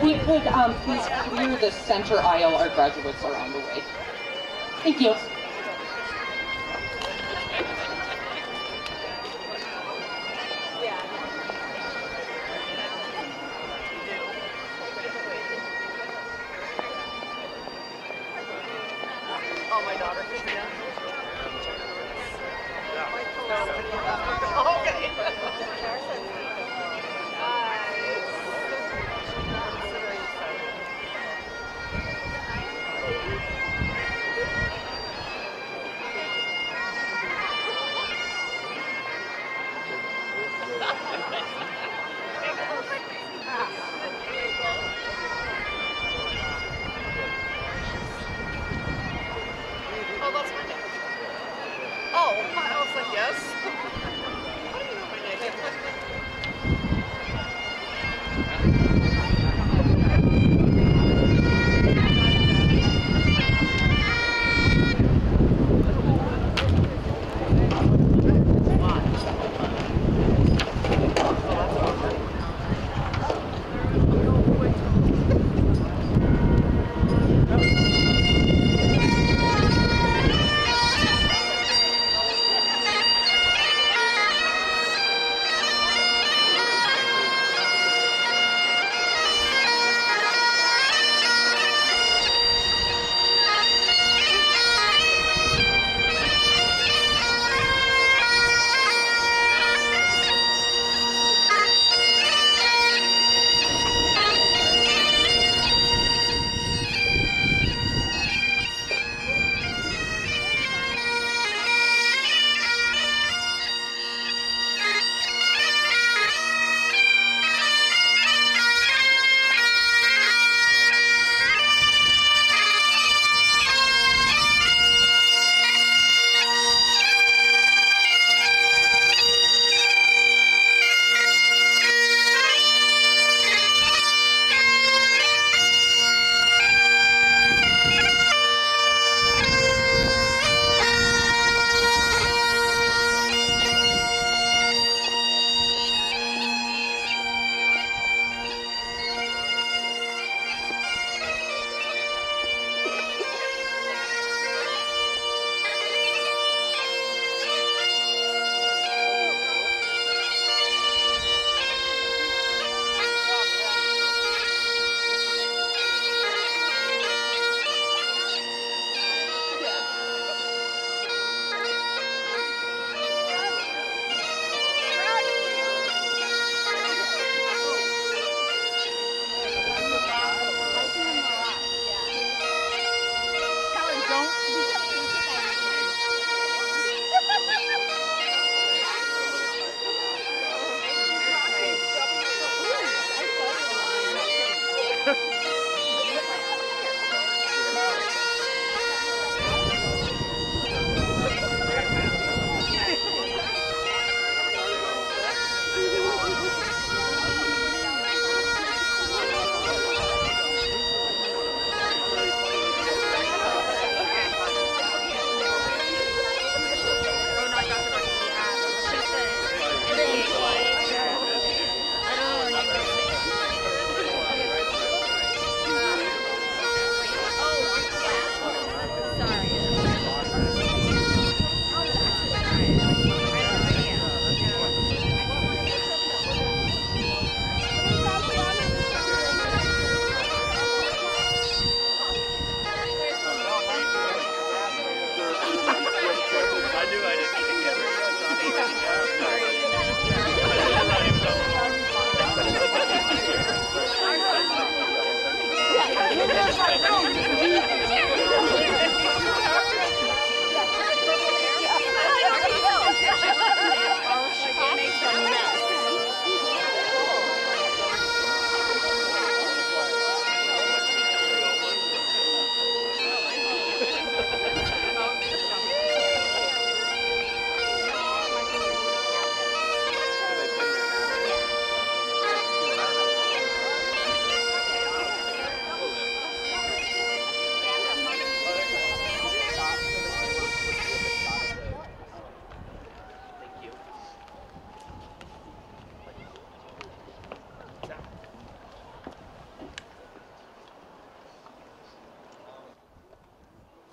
If we could please clear the center aisle, our graduates are on the way. Thank you. Oh, my daughter, Christina. Oh, that's my name. Oh, I was like, yes. How do you know my name?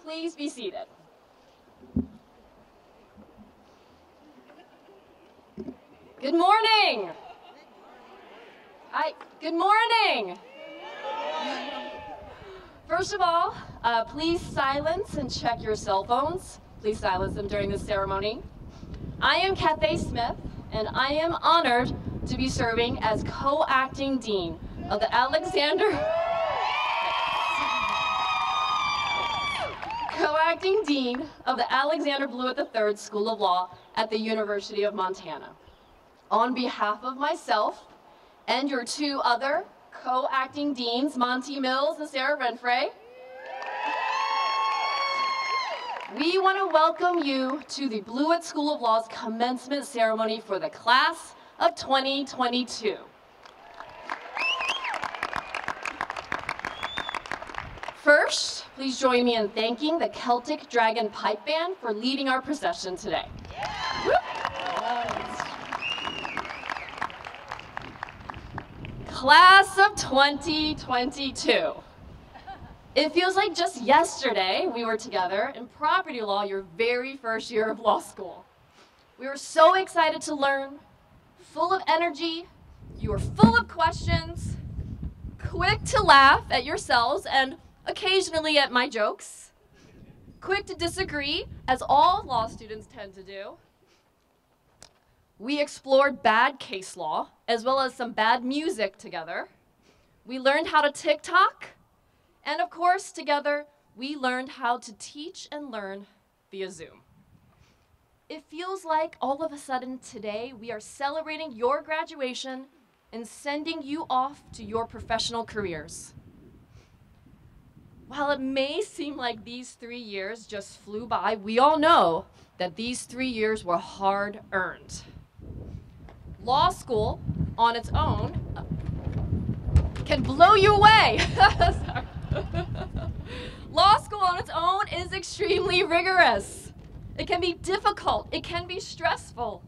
Please be seated. Good morning. Hi, good morning. First of all, please silence and check your cell phones. Please silence them during this ceremony. I am Cathay Smith, and I am honored to be serving as co-acting dean of the co-acting dean of the Alexander Blewett III School of Law at the University of Montana. On behalf of myself and your two other co-acting deans, Monty Mills and Sarah Renfrey, we want to welcome you to the Blewett School of Law's commencement ceremony for the class of 2022. First, please join me in thanking the Celtic Dragon Pipe Band for leading our procession today. Class of 2022. It feels like just yesterday we were together in property law, your very first year of law school. We were so excited to learn, full of energy, you were full of questions, quick to laugh at yourselves and occasionally at my jokes, quick to disagree, as all law students tend to do. We explored bad case law, as well as some bad music together. We learned how to TikTok, and of course, together, we learned how to teach and learn via Zoom. It feels like all of a sudden today, we are celebrating your graduation and sending you off to your professional careers. While it may seem like these 3 years just flew by, we all know that these 3 years were hard-earned. Law school, on its own, can blow you away. Law school on its own is extremely rigorous. It can be difficult. It can be stressful.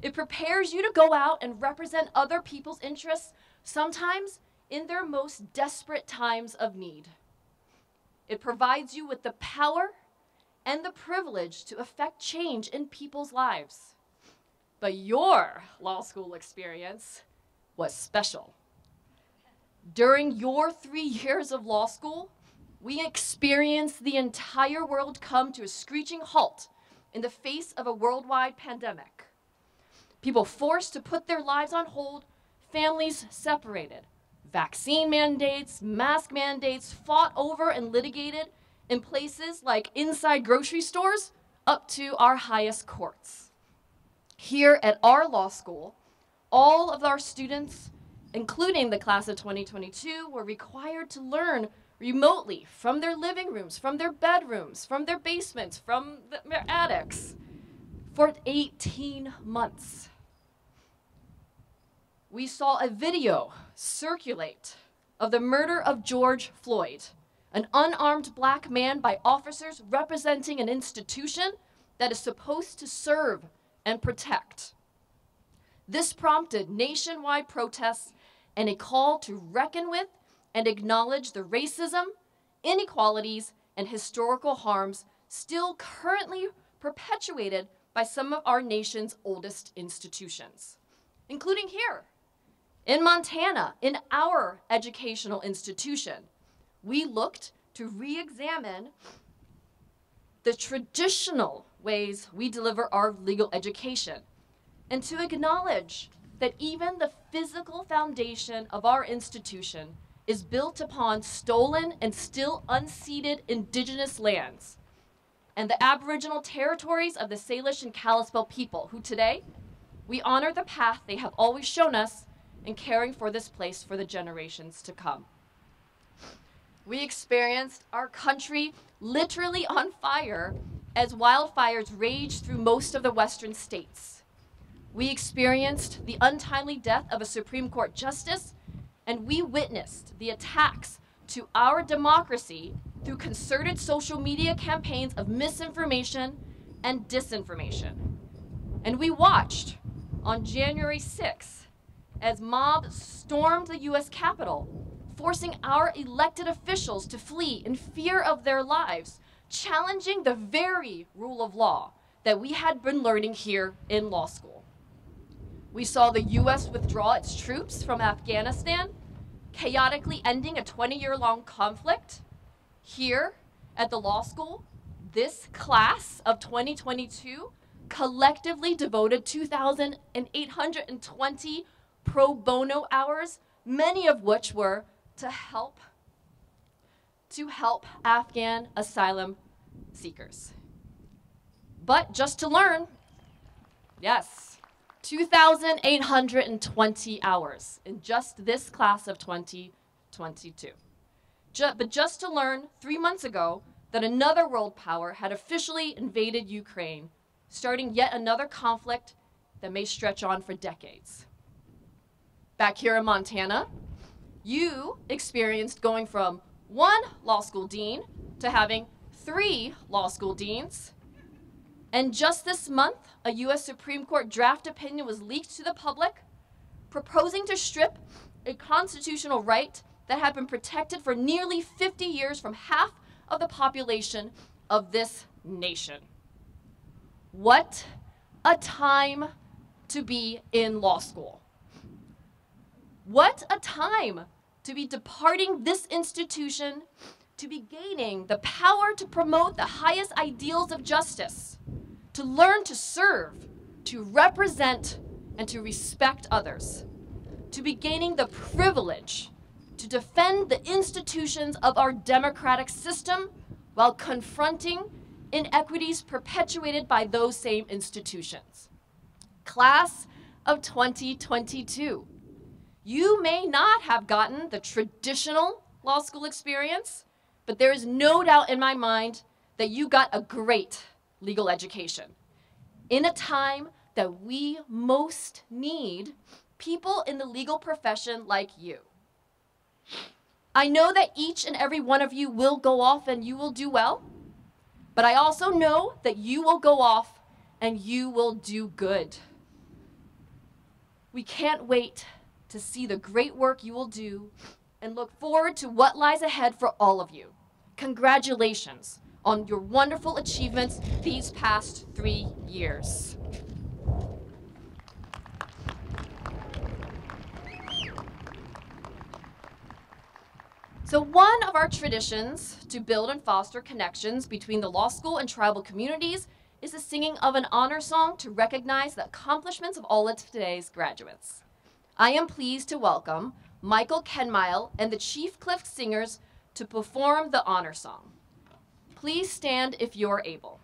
It prepares you to go out and represent other people's interests, sometimes in their most desperate times of need. It provides you with the power and the privilege to affect change in people's lives. But your law school experience was special. During your 3 years of law school, we experienced the entire world come to a screeching halt in the face of a worldwide pandemic. People forced to put their lives on hold, families separated, vaccine mandates, mask mandates fought over and litigated in places like inside grocery stores up to our highest courts. Here at our law school, all of our students, including the class of 2022, were required to learn remotely from their living rooms, from their bedrooms, from their basements, from their attics for 18 months. We saw a video circulate of the murder of George Floyd, an unarmed black man by officers representing an institution that is supposed to serve and protect. This prompted nationwide protests and a call to reckon with and acknowledge the racism, inequalities, and historical harms still currently perpetuated by some of our nation's oldest institutions, including here. In Montana, in our educational institution, we looked to re-examine the traditional ways we deliver our legal education and to acknowledge that even the physical foundation of our institution is built upon stolen and still unceded indigenous lands and the Aboriginal territories of the Salish and Kalispel people, who today, we honor the path they have always shown us in caring for this place for the generations to come. We experienced our country literally on fire as wildfires raged through most of the western states. We experienced the untimely death of a Supreme Court justice, and we witnessed the attacks to our democracy through concerted social media campaigns of misinformation and disinformation. And we watched on January 6th as mobs stormed the US Capitol, forcing our elected officials to flee in fear of their lives challenging the very rule of law that we had been learning here in law school. We saw the US withdraw its troops from Afghanistan, chaotically ending a 20-year-long conflict. Here at the law school, this class of 2022 collectively devoted 2,820 pro bono hours, many of which were to help Afghan asylum seekers. But just to learn, yes, 2,820 hours in just this class of 2022. But just to learn 3 months ago that another world power had officially invaded Ukraine, starting yet another conflict that may stretch on for decades. Back here in Montana, you experienced going from 1 law school dean to having 3 law school deans. And just this month, a US Supreme Court draft opinion was leaked to the public, proposing to strip a constitutional right that had been protected for nearly 50 years from half of the population of this nation. What a time to be in law school. What a time to be departing this institution, to be gaining the power to promote the highest ideals of justice, to learn to serve, to represent, and to respect others, to be gaining the privilege to defend the institutions of our democratic system while confronting inequities perpetuated by those same institutions. Class of 2022, you may not have gotten the traditional law school experience, but there is no doubt in my mind that you got a great legal education in a time that we most need people in the legal profession like you. I know that each and every one of you will go off and you will do well, but I also know that you will go off and you will do good. We can't wait to see the great work you will do and look forward to what lies ahead for all of you. Congratulations on your wonderful achievements these past 3 years. So one of our traditions to build and foster connections between the law school and tribal communities is the singing of an honor song to recognize the accomplishments of all of today's graduates. I am pleased to welcome Michael Kenmile and the Chief Cliff Singers to perform the honor song. Please stand if you're able.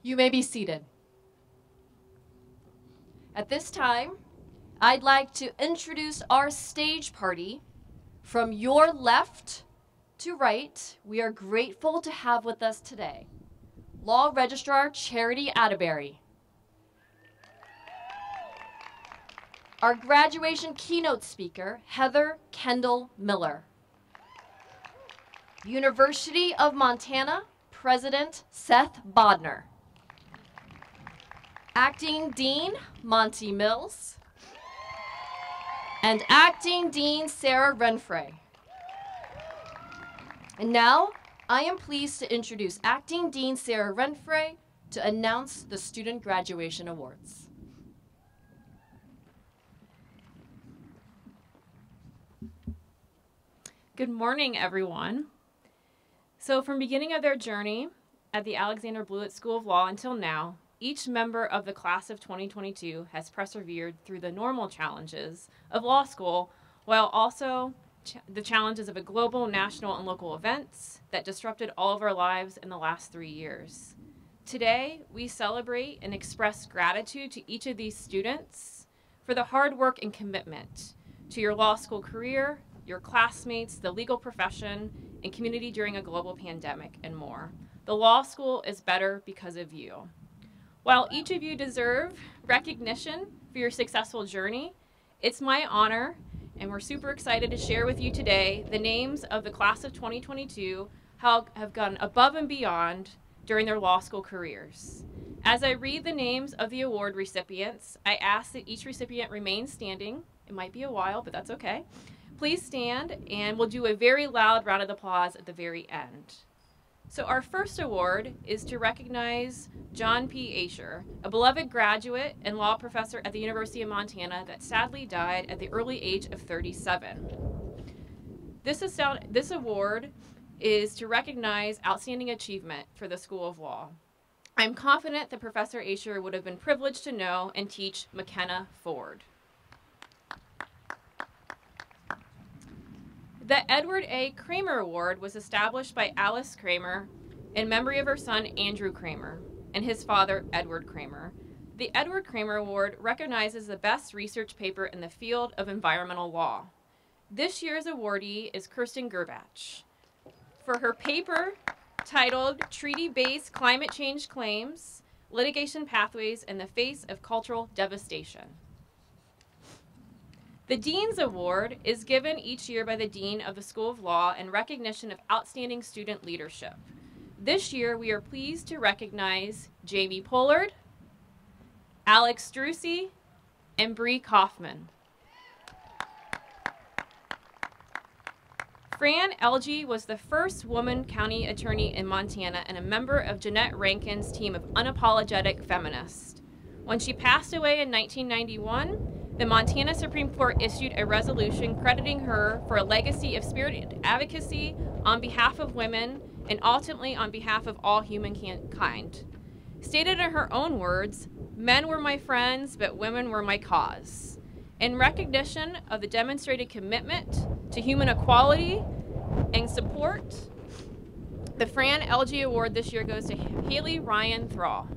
You may be seated. At this time, I'd like to introduce our stage party. From your left to right, we are grateful to have with us today Law Registrar Charity Atterbury, our graduation keynote speaker, Heather Kendall Miller, University of Montana President Seth Bodner, Acting Dean Monty Mills, and Acting Dean Sarah Renfrey. And now, I am pleased to introduce Acting Dean Sarah Renfrey to announce the Student Graduation Awards. Good morning, everyone. So from beginning of their journey at the Alexander Blewett School of Law until now, each member of the class of 2022 has persevered through the normal challenges of law school, while also the challenges of a global, national, and local events that disrupted all of our lives in the last 3 years. Today, we celebrate and express gratitude to each of these students for the hard work and commitment to your law school career, your classmates, the legal profession, and community during a global pandemic, and more. The law school is better because of you. While each of you deserve recognition for your successful journey, it's my honor, and we're super excited to share with you today the names of the class of 2022 who have gone above and beyond during their law school careers. As I read the names of the award recipients, I ask that each recipient remain standing. It might be a while, but that's okay. Please stand, and we'll do a very loud round of applause at the very end. So our first award is to recognize John P. Asher, a beloved graduate and law professor at the University of Montana that sadly died at the early age of 37. This award is to recognize outstanding achievement for the School of Law. I'm confident that Professor Asher would have been privileged to know and teach McKenna Ford. The Edward A. Kramer Award was established by Alice Kramer in memory of her son Andrew Kramer and his father Edward Kramer. The Edward Kramer Award recognizes the best research paper in the field of environmental law. This year's awardee is Kirsten Gerbach for her paper titled Treaty-Based Climate Change Claims, Litigation Pathways in the Face of Cultural Devastation. The Dean's Award is given each year by the Dean of the School of Law in recognition of outstanding student leadership. This year, we are pleased to recognize Jamie Pollard, Alex Strucy, and Bree Kaufman. Fran Elgie was the first woman county attorney in Montana and a member of Jeanette Rankin's team of unapologetic feminists. When she passed away in 1991, the Montana Supreme Court issued a resolution crediting her for a legacy of spirited advocacy on behalf of women and ultimately on behalf of all humankind. Stated in her own words, "Men were my friends, but women were my cause." In recognition of the demonstrated commitment to human equality and support, the Fran Elgie Award this year goes to Haley Ryan Thrall.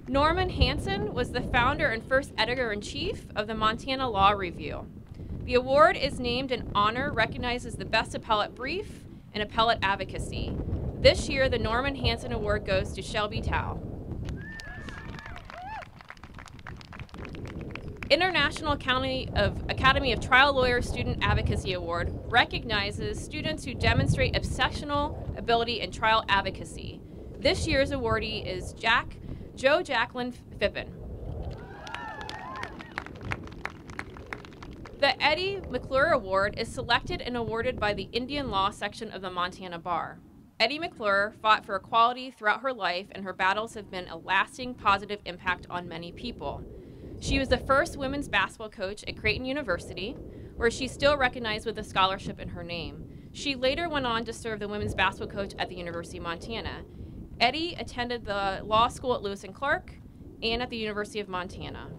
Norman Hanson was the founder and first editor-in-chief of the Montana Law Review. The award is named in honor, recognizes the best appellate brief and appellate advocacy. This year, the Norman Hanson Award goes to Shelby Tao. International Academy of Trial Lawyers Student Advocacy Award recognizes students who demonstrate exceptional ability in trial advocacy. This year's awardee is Joe Jacqueline Fippen. The Eddie Mcclure Award is selected and awarded by the Indian Law section of the Montana Bar. Eddie Mcclure fought for equality throughout her life, and her battles have been a lasting positive impact on many people. She was the first women's basketball coach at Creighton University, where she's still recognized with a scholarship in her name. She later went on to serve the women's basketball coach at the University of Montana. Eddie attended the law school at Lewis and Clark and at the University of Montana,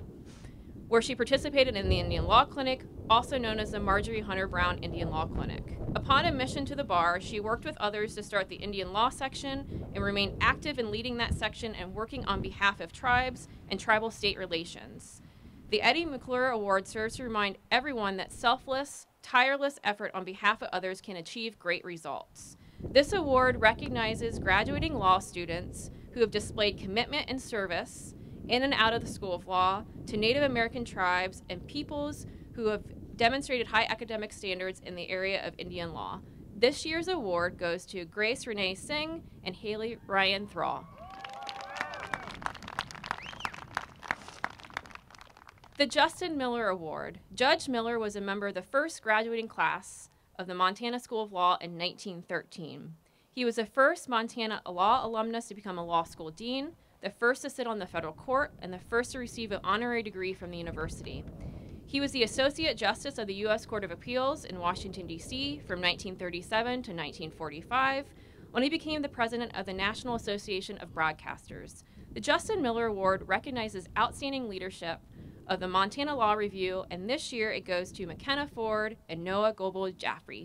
where she participated in the Indian Law Clinic, also known as the Marjorie Hunter Brown Indian Law Clinic. Upon admission to the bar, she worked with others to start the Indian Law section and remained active in leading that section and working on behalf of tribes and tribal state relations. The Eddie Mcclure Award serves to remind everyone that selfless, tireless effort on behalf of others can achieve great results. This award recognizes graduating law students who have displayed commitment and service in and out of the School of Law to Native American tribes and peoples who have demonstrated high academic standards in the area of Indian law. This year's award goes to Grace Renee Singh and Haley Ryan Thrall. The Justin Miller Award. Judge Miller was a member of the first graduating class of the Montana School of Law in 1913. He was the first Montana law alumnus to become a law school dean, the first to sit on the federal court, and the first to receive an honorary degree from the university. He was the Associate Justice of the U.S. Court of Appeals in Washington, D.C. from 1937 to 1945, when he became the president of the National Association of Broadcasters. The Justin Miller Award recognizes outstanding leadership of the Montana Law Review, and this year it goes to McKenna Ford and Noah Goebel-Jaffrey.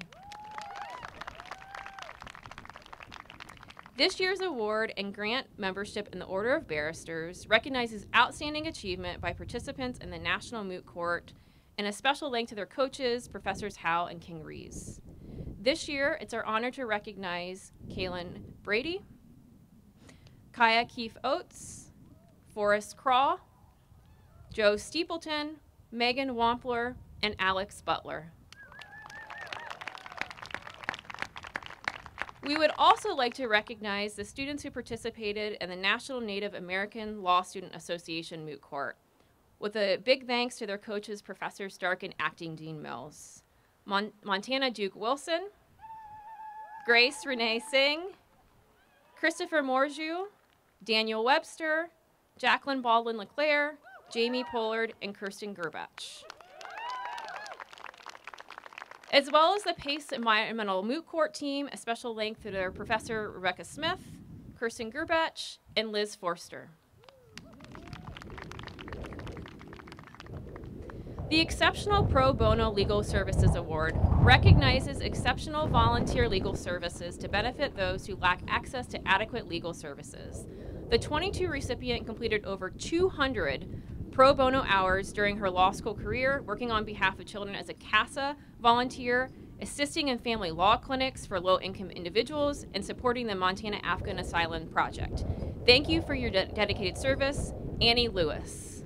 This year's award and grant membership in the Order of Barristers recognizes outstanding achievement by participants in the National Moot Court, and a special thanks to their coaches, Professors Howe and King Rees. This year, it's our honor to recognize Kaylin Brady, Kaya Keefe Oates, Forrest Craw, Joe Steepleton, Megan Wampler, and Alex Butler. We would also like to recognize the students who participated in the National Native American Law Student Association Moot Court, with a big thanks to their coaches, Professor Stark and Acting Dean Mills. Montana Duke Wilson, Grace Renee Singh, Christopher Morju, Daniel Webster, Jacqueline Baldwin LeClaire, Jamie Pollard, and Kirsten Gerbach. As well as the PACE Environmental Moot Court team, a special thanks to their Professor Rebecca Smith, Kirsten Gerbach, and Liz Forster. The Exceptional Pro Bono Legal Services Award recognizes exceptional volunteer legal services to benefit those who lack access to adequate legal services. The 22 recipient completed over 200 pro bono hours during her law school career, working on behalf of children as a CASA volunteer, assisting in family law clinics for low-income individuals, and supporting the Montana African Asylum Project. Thank you for your dedicated service, Annie Lewis.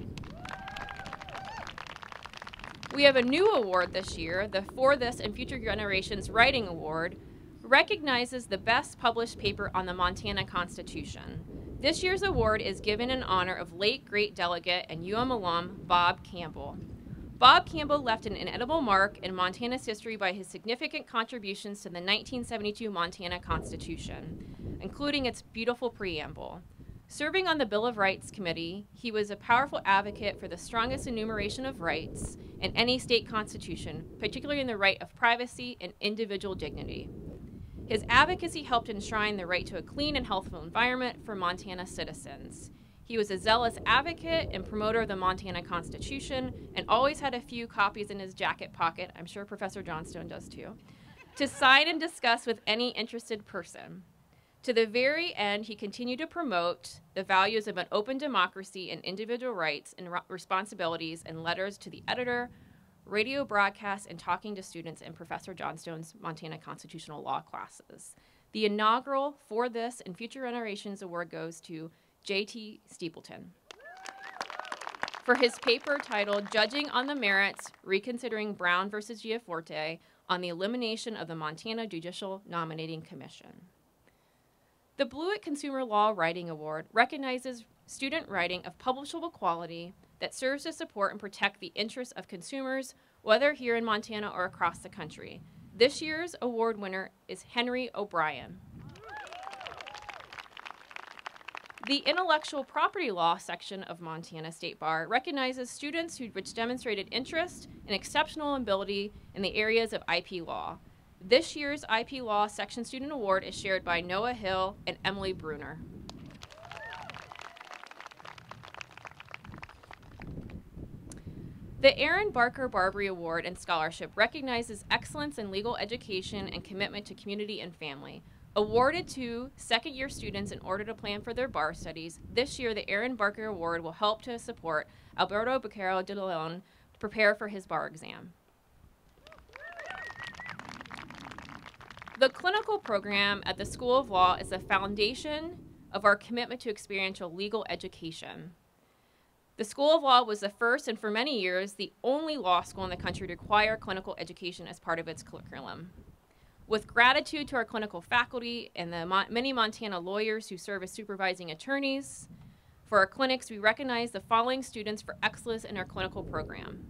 We have a new award this year, the For This and Future Generations Writing Award, recognizes the best published paper on the Montana Constitution. This year's award is given in honor of late great delegate and UM alum Bob Campbell. Bob Campbell left an indelible mark in Montana's history by his significant contributions to the 1972 Montana Constitution, including its beautiful preamble. Serving on the Bill of Rights Committee, he was a powerful advocate for the strongest enumeration of rights in any state constitution, particularly in the right of privacy and individual dignity. His advocacy helped enshrine the right to a clean and healthful environment for Montana citizens. He was a zealous advocate and promoter of the Montana Constitution and always had a few copies in his jacket pocket, I'm sure Professor Johnstone does too, to sign and discuss with any interested person. To the very end, he continued to promote the values of an open democracy and individual rights and responsibilities in letters to the editor, radio broadcasts, and talking to students in Professor Johnstone's Montana Constitutional Law classes. The inaugural For This and Future Generations Award goes to J.T. Steepleton for his paper titled Judging on the Merits, Reconsidering Brown v. Giaforte on the Elimination of the Montana Judicial Nominating Commission. The Blewett Consumer Law Writing Award recognizes student writing of publishable quality that serves to support and protect the interests of consumers, whether here in Montana or across the country. This year's award winner is Henry O'Brien. The Intellectual Property Law section of Montana State Bar recognizes students which demonstrated interest and exceptional ability in the areas of IP law. This year's IP Law Section Student Award is shared by Noah Hill and Emily Bruner. The Aaron Barker Barbary Award and Scholarship recognizes excellence in legal education and commitment to community and family. Awarded to second-year students in order to plan for their bar studies, this year the Aaron Barker Award will help to support Alberto Becerra de Leon to prepare for his bar exam. The clinical program at the School of Law is the foundation of our commitment to experiential legal education. The School of Law was the first and for many years the only law school in the country to require clinical education as part of its curriculum. With gratitude to our clinical faculty and the many Montana lawyers who serve as supervising attorneys, for our clinics, we recognize the following students for excellence in our clinical program.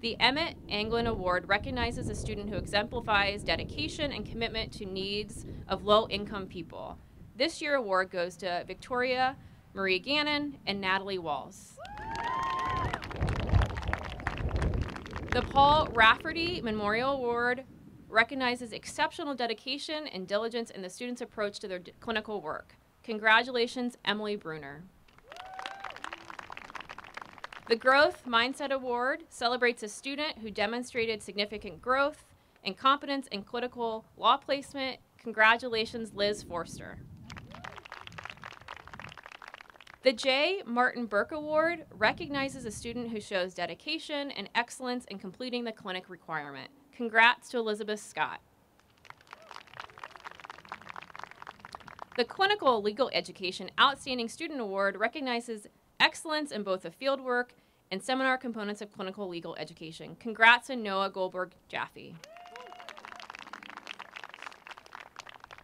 The Emmett Anglin Award recognizes a student who exemplifies dedication and commitment to needs of low-income people. This year's award goes to Victoria Marie Gannon and Natalie Walls. The Paul Rafferty Memorial Award recognizes exceptional dedication and diligence in the students' approach to their clinical work. Congratulations, Emily Bruner. The Growth Mindset Award celebrates a student who demonstrated significant growth and competence in clinical law placement. Congratulations, Liz Forster. The J. Martin Burke Award recognizes a student who shows dedication and excellence in completing the clinic requirement. Congrats to Elizabeth Scott. The Clinical Legal Education Outstanding Student Award recognizes excellence in both the fieldwork and seminar components of clinical legal education. Congrats to Noah Goldberg Jaffe.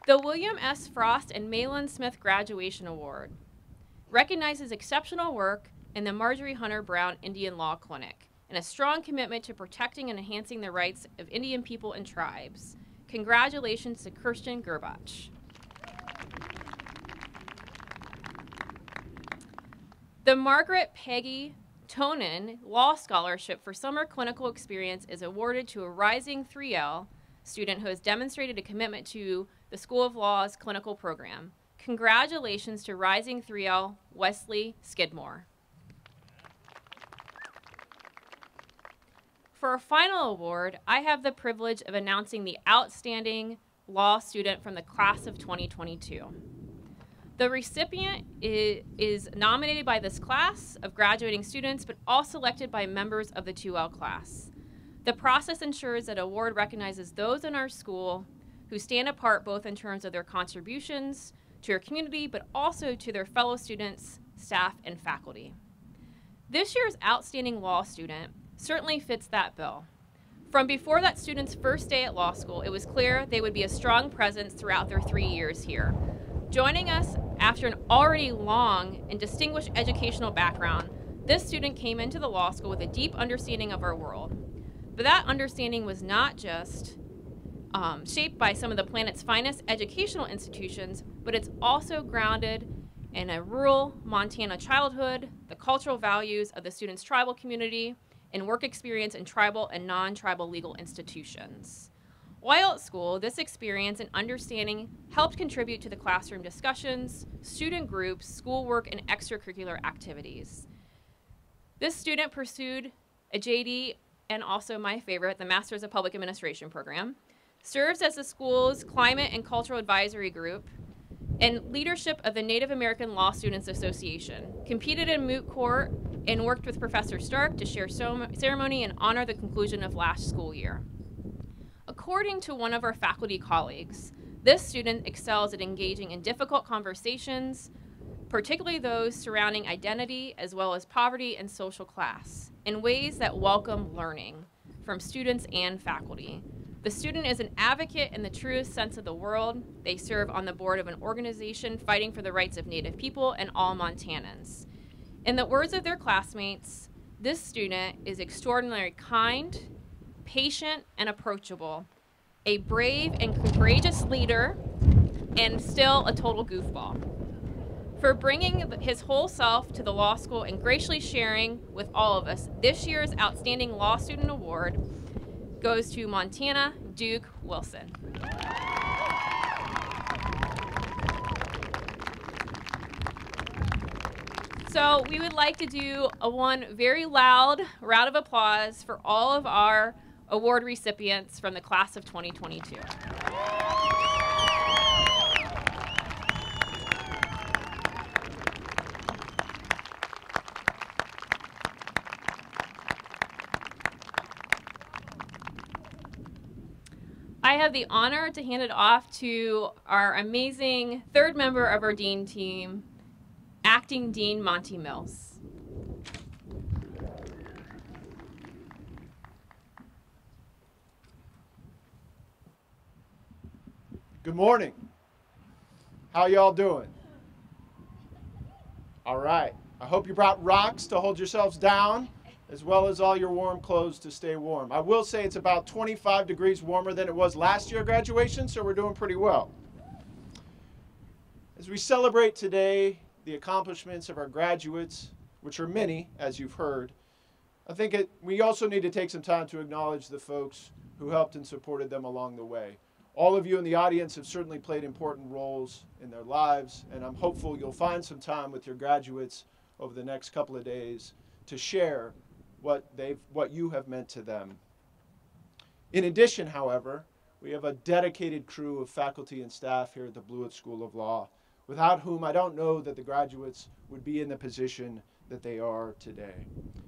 The William S. Frost and Malin Smith Graduation Award recognizes exceptional work in the Marjorie Hunter Brown Indian Law Clinic and a strong commitment to protecting and enhancing the rights of Indian people and tribes. Congratulations to Kirsten Gerbach. The Margaret Peggy Tonin Law Scholarship for Summer Clinical Experience is awarded to a rising 3L student who has demonstrated a commitment to the School of Law's clinical program. Congratulations to rising 3L Wesley Skidmore. For our final award, I have the privilege of announcing the outstanding law student from the class of 2022. The recipient is nominated by this class of graduating students, but also elected by members of the 2L class. The process ensures that award recognizes those in our school who stand apart both in terms of their contributions to our community, but also to their fellow students, staff, and faculty. This year's outstanding law student certainly fits that bill. From before that student's first day at law school, it was clear they would be a strong presence throughout their 3 years here. Joining us after an already long and distinguished educational background, this student came into the law school with a deep understanding of our world. But that understanding was not just shaped by some of the planet's finest educational institutions, but it's also grounded in a rural Montana childhood, the cultural values of the student's tribal community, and work experience in tribal and non-tribal legal institutions. While at school, this experience and understanding helped contribute to the classroom discussions, student groups, schoolwork, and extracurricular activities. This student pursued a JD and also my favorite, the Masters of Public Administration program, serves as the school's Climate and Cultural Advisory Group, and leadership of the Native American Law Students Association, competed in moot court, and worked with Professor Stark to share ceremony and honor the conclusion of last school year. According to one of our faculty colleagues, this student excels at engaging in difficult conversations, particularly those surrounding identity as well as poverty and social class, in ways that welcome learning from students and faculty. The student is an advocate in the truest sense of the word. They serve on the board of an organization fighting for the rights of Native people and all Montanans. In the words of their classmates, this student is extraordinarily kind, patient, and approachable, a brave and courageous leader, and still a total goofball. For bringing his whole self to the law school and graciously sharing with all of us, this year's Outstanding Law Student Award goes to Montana Duke Wilson. So we would like to do one very loud round of applause for all of our award recipients from the class of 2022. I have the honor to hand it off to our amazing third member of our Dean team, Acting Dean Monty Mills. Good morning. How y'all doing? All right. I hope you brought rocks to hold yourselves down, as well as all your warm clothes to stay warm. I will say it's about 25 degrees warmer than it was last year at graduation, so we're doing pretty well. As we celebrate today the accomplishments of our graduates, which are many, as you've heard, I think we also need to take some time to acknowledge the folks who helped and supported them along the way. All of you in the audience have certainly played important roles in their lives, and I'm hopeful you'll find some time with your graduates over the next couple of days to share what you have meant to them. In addition, however, we have a dedicated crew of faculty and staff here at the Blewett School of Law, without whom I don't know that the graduates would be in the position that they are today.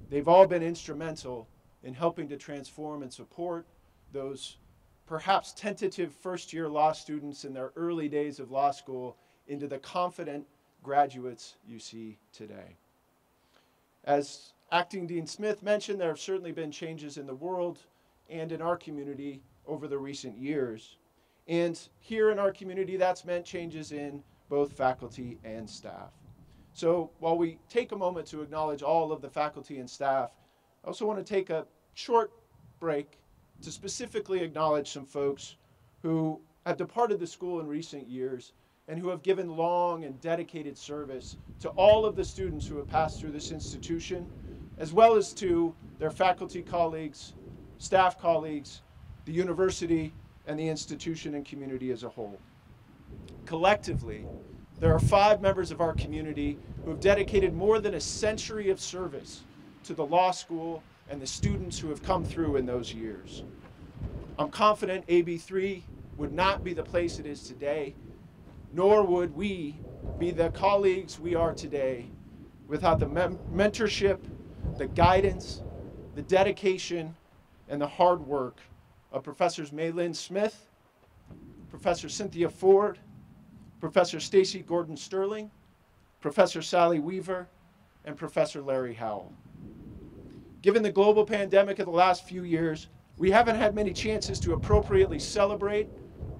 They've all been instrumental in helping to transform and support those perhaps tentative first-year law students in their early days of law school into the confident graduates you see today. As Acting Dean Smith mentioned, there have certainly been changes in the world and in our community over the recent years. And here in our community, that's meant changes in both faculty and staff. So while we take a moment to acknowledge all of the faculty and staff, I also want to take a short break to specifically acknowledge some folks who have departed the school in recent years and who have given long and dedicated service to all of the students who have passed through this institution, as well as to their faculty colleagues, staff colleagues, the university, and the institution and community as a whole. Collectively, there are 5 members of our community who have dedicated more than a century of service to the law school and the students who have come through in those years. I'm confident AB3 would not be the place it is today, nor would we be the colleagues we are today without the mentorship, the guidance, the dedication, and the hard work of Professors Maylin Smith, Professor Cynthia Ford, Professor Stacy Gordon-Sterling, Professor Sally Weaver, and Professor Larry Howell. Given the global pandemic of the last few years, we haven't had many chances to appropriately celebrate,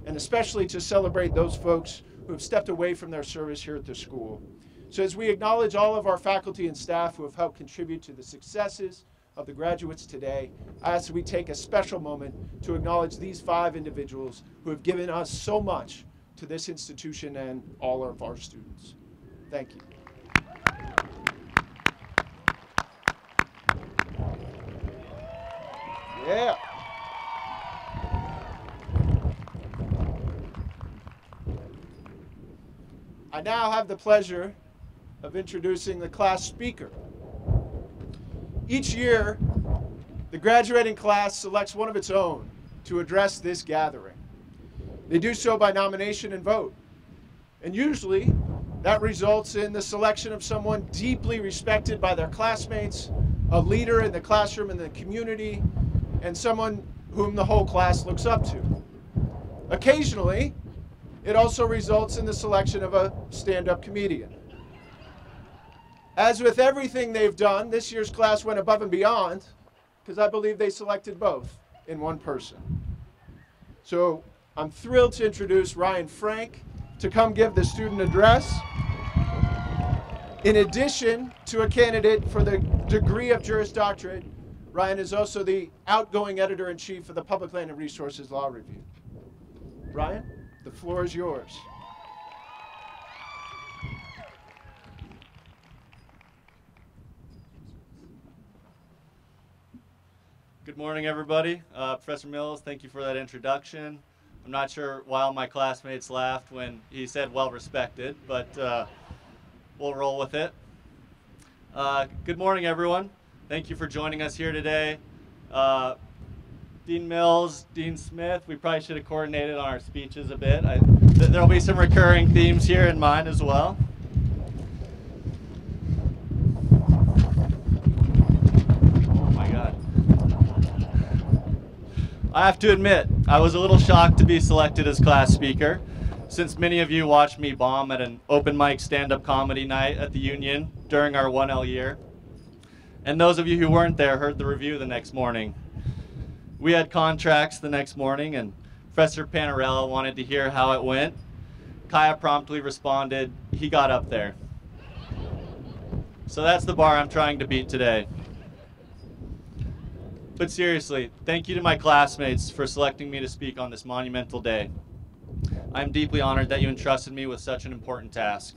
and especially to celebrate those folks who have stepped away from their service here at the school. So as we acknowledge all of our faculty and staff who have helped contribute to the successes of the graduates today, I ask that we take a special moment to acknowledge these 5 individuals who have given us so much to this institution and all of our students. Thank you. Yeah. I now have the pleasure of introducing the class speaker. Each year, the graduating class selects one of its own to address this gathering. They do so by nomination and vote. And usually, that results in the selection of someone deeply respected by their classmates, a leader in the classroom and the community, and someone whom the whole class looks up to. Occasionally, it also results in the selection of a stand-up comedian. As with everything they've done, this year's class went above and beyond, because I believe they selected both in one person. So I'm thrilled to introduce Ryan Frank to come give the student address. In addition to a candidate for the degree of Juris Doctorate, Ryan is also the outgoing editor-in-chief of the Public Land and Resources Law Review. Ryan, the floor is yours. Good morning, everybody. Professor Mills, thank you for that introduction. I'm not sure why all my classmates laughed when he said well respected, but we'll roll with it. Good morning, everyone. Thank you for joining us here today. Dean Mills, Dean Smith, we probably should have coordinated on our speeches a bit. There'll be some recurring themes here in mine as well. Oh my God. I have to admit, I was a little shocked to be selected as class speaker, since many of you watched me bomb at an open mic stand-up comedy night at the Union during our 1L year. And those of you who weren't there heard the review the next morning. We had contracts the next morning, and Professor Panarella wanted to hear how it went. Kaya promptly responded, he got up there. So that's the bar I'm trying to beat today. But seriously, thank you to my classmates for selecting me to speak on this monumental day. I'm deeply honored that you entrusted me with such an important task.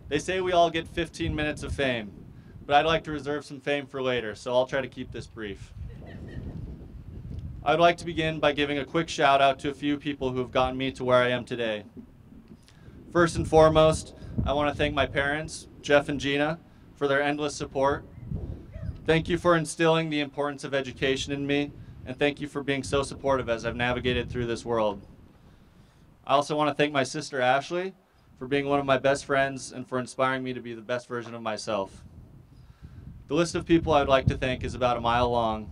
They say we all get 15 minutes of fame, but I'd like to reserve some fame for later, so I'll try to keep this brief. I'd like to begin by giving a quick shout out to a few people who have gotten me to where I am today. First and foremost, I want to thank my parents, Jeff and Gina, for their endless support. Thank you for instilling the importance of education in me, and thank you for being so supportive as I've navigated through this world. I also want to thank my sister Ashley for being one of my best friends and for inspiring me to be the best version of myself. The list of people I'd like to thank is about a mile long,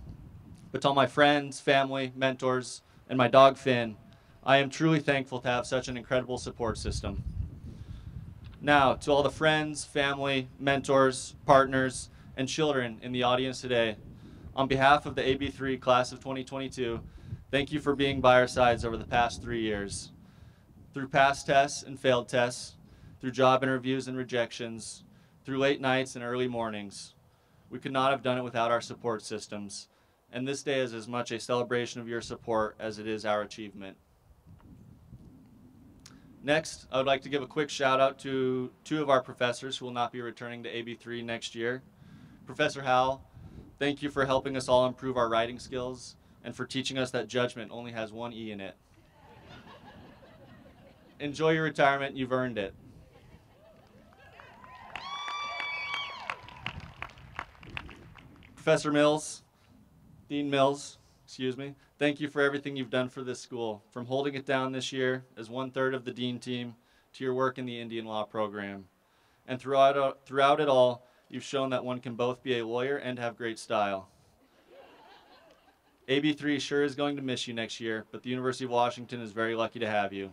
but to all my friends, family, mentors, and my dog Finn, I am truly thankful to have such an incredible support system. Now, to all the friends, family, mentors, partners, and children in the audience today, on behalf of the AB3 class of 2022, thank you for being by our sides over the past 3 years. Through past tests and failed tests, through job interviews and rejections, through late nights and early mornings, we could not have done it without our support systems. And this day is as much a celebration of your support as it is our achievement. Next, I would like to give a quick shout out to 2 of our professors who will not be returning to AB3 next year. Professor Howell, thank you for helping us all improve our writing skills and for teaching us that judgment only has 1 E in it. Enjoy your retirement, you've earned it. Professor Mills, Dean Mills, excuse me, thank you for everything you've done for this school, from holding it down this year as 1/3 of the Dean team to your work in the Indian Law program. And throughout it all, you've shown that one can both be a lawyer and have great style. AB3 sure is going to miss you next year, but the University of Washington is very lucky to have you.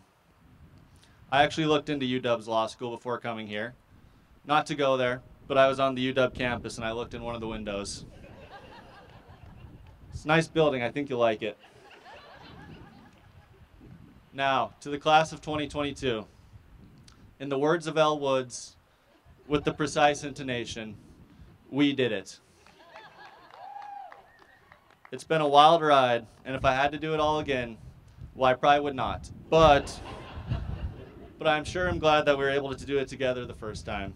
I actually looked into UW's law school before coming here. Not to go there, but I was on the UW campus and I looked in one of the windows. It's a nice building, I think you'll like it. Now, to the class of 2022. In the words of Elle Woods, with the precise intonation, we did it. It's been a wild ride, and if I had to do it all again, well, I probably would not. But I'm sure I'm glad that we were able to do it together the first time.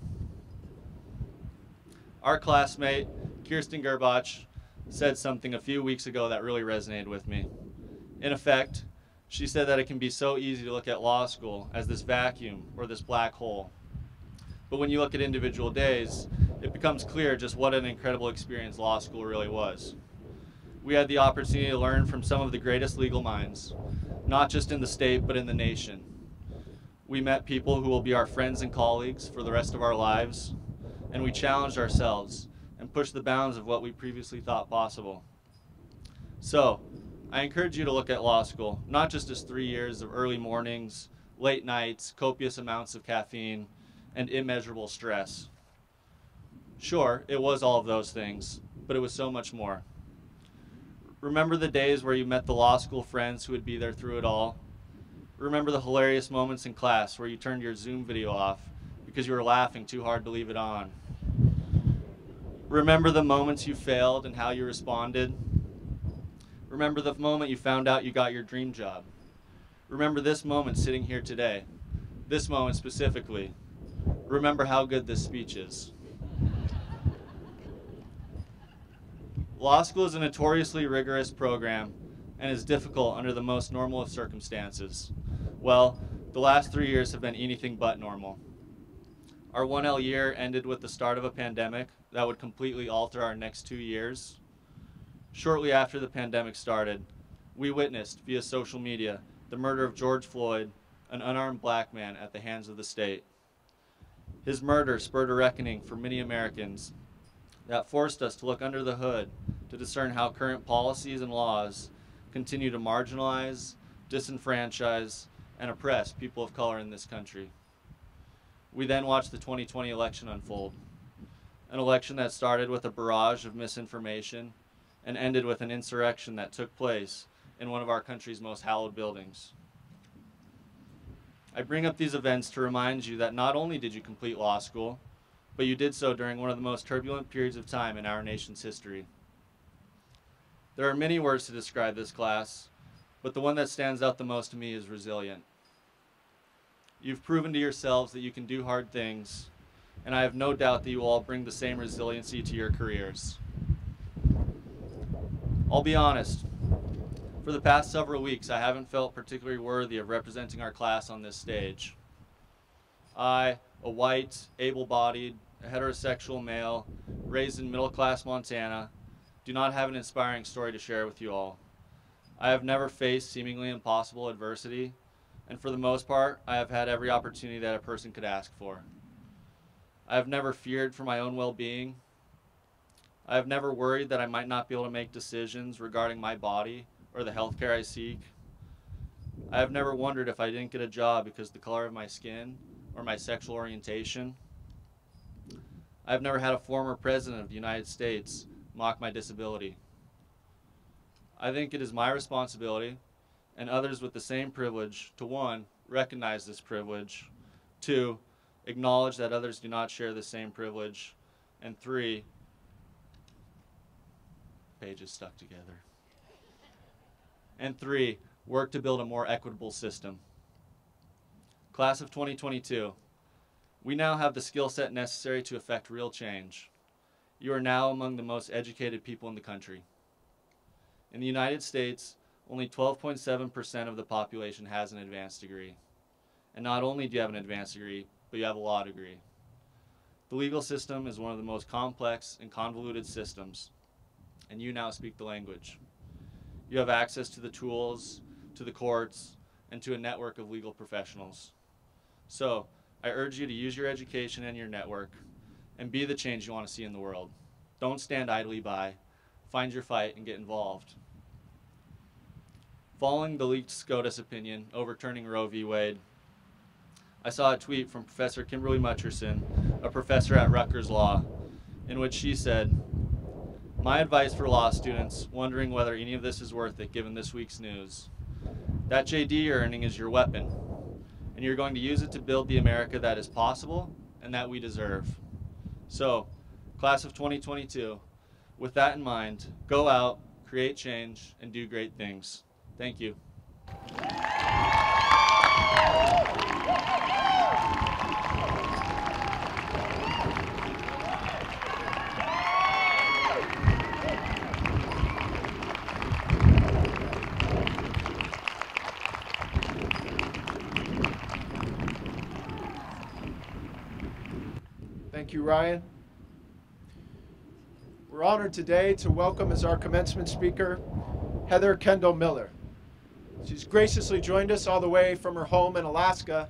Our classmate, Kirsten Gerbach, said something a few weeks ago that really resonated with me. In effect, she said that it can be so easy to look at law school as this vacuum or this black hole. But when you look at individual days, it becomes clear just what an incredible experience law school really was. We had the opportunity to learn from some of the greatest legal minds, not just in the state, but in the nation. We met people who will be our friends and colleagues for the rest of our lives, and we challenged ourselves and pushed the bounds of what we previously thought possible. So, I encourage you to look at law school, not just as 3 years of early mornings, late nights, copious amounts of caffeine, and immeasurable stress. Sure, it was all of those things, but it was so much more. Remember the days where you met the law school friends who would be there through it all? Remember the hilarious moments in class where you turned your Zoom video off because you were laughing too hard to leave it on? Remember the moments you failed and how you responded? Remember the moment you found out you got your dream job? Remember this moment sitting here today? This moment specifically. Remember how good this speech is. Law school is a notoriously rigorous program and is difficult under the most normal of circumstances. Well, the last 3 years have been anything but normal. Our 1L year ended with the start of a pandemic that would completely alter our next 2 years. Shortly after the pandemic started, we witnessed via social media the murder of George Floyd, an unarmed black man, at the hands of the state. His murder spurred a reckoning for many Americans that forced us to look under the hood to discern how current policies and laws continue to marginalize, disenfranchise, and oppress people of color in this country. We then watched the 2020 election unfold, an election that started with a barrage of misinformation and ended with an insurrection that took place in one of our country's most hallowed buildings. I bring up these events to remind you that not only did you complete law school, but you did so during one of the most turbulent periods of time in our nation's history. There are many words to describe this class, but the one that stands out the most to me is resilient. You've proven to yourselves that you can do hard things, and I have no doubt that you will all bring the same resiliency to your careers. I'll be honest, for the past several weeks, I haven't felt particularly worthy of representing our class on this stage. I, a white, able-bodied, heterosexual male, raised in middle-class Montana, do not have an inspiring story to share with you all. I have never faced seemingly impossible adversity, and for the most part, I have had every opportunity that a person could ask for. I have never feared for my own well-being. I have never worried that I might not be able to make decisions regarding my body or the health care I seek. I have never wondered if I didn't get a job because of the color of my skin or my sexual orientation. I have never had a former president of the United States mock my disability. I think it is my responsibility and others with the same privilege to, 1, recognize this privilege, 2, acknowledge that others do not share the same privilege, and 3, pages stuck together, and 3, work to build a more equitable system. Class of 2022, we now have the skill set necessary to effect real change. You are now among the most educated people in the country. In the United States, only 12.7% of the population has an advanced degree. And not only do you have an advanced degree, but you have a law degree. The legal system is one of the most complex and convoluted systems, and you now speak the language. You have access to the tools, to the courts, and to a network of legal professionals. So, I urge you to use your education and your network and be the change you want to see in the world. Don't stand idly by. Find your fight and get involved. Following the leaked SCOTUS opinion overturning Roe v. Wade, I saw a tweet from Professor Kimberly Mutcherson, a professor at Rutgers Law, in which she said, "My advice for law students wondering whether any of this is worth it given this week's news. That JD you're earning is your weapon, and you're going to use it to build the America that is possible and that we deserve. So, class of 2022, with that in mind, go out, create change, and do great things." Thank you. Thank you, Ryan. We're honored today to welcome as our commencement speaker, Heather Kendall Miller. She's graciously joined us all the way from her home in Alaska,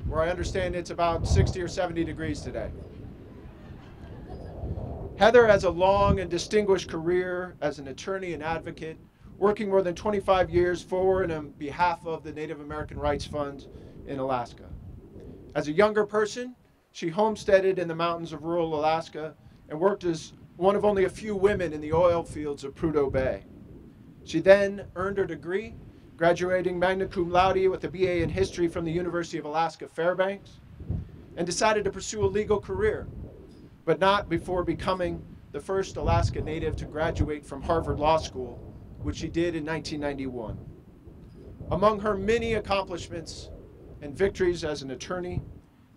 where I understand it's about 60 or 70 degrees today. Heather has a long and distinguished career as an attorney and advocate, working more than 25 years for and on behalf of the Native American Rights Fund in Alaska. As a younger person, she homesteaded in the mountains of rural Alaska and worked as one of only a few women in the oil fields of Prudhoe Bay. She then earned her degree, graduating magna cum laude with a BA in history from the University of Alaska Fairbanks, and decided to pursue a legal career, but not before becoming the first Alaska Native to graduate from Harvard Law School, which she did in 1991. Among her many accomplishments and victories as an attorney,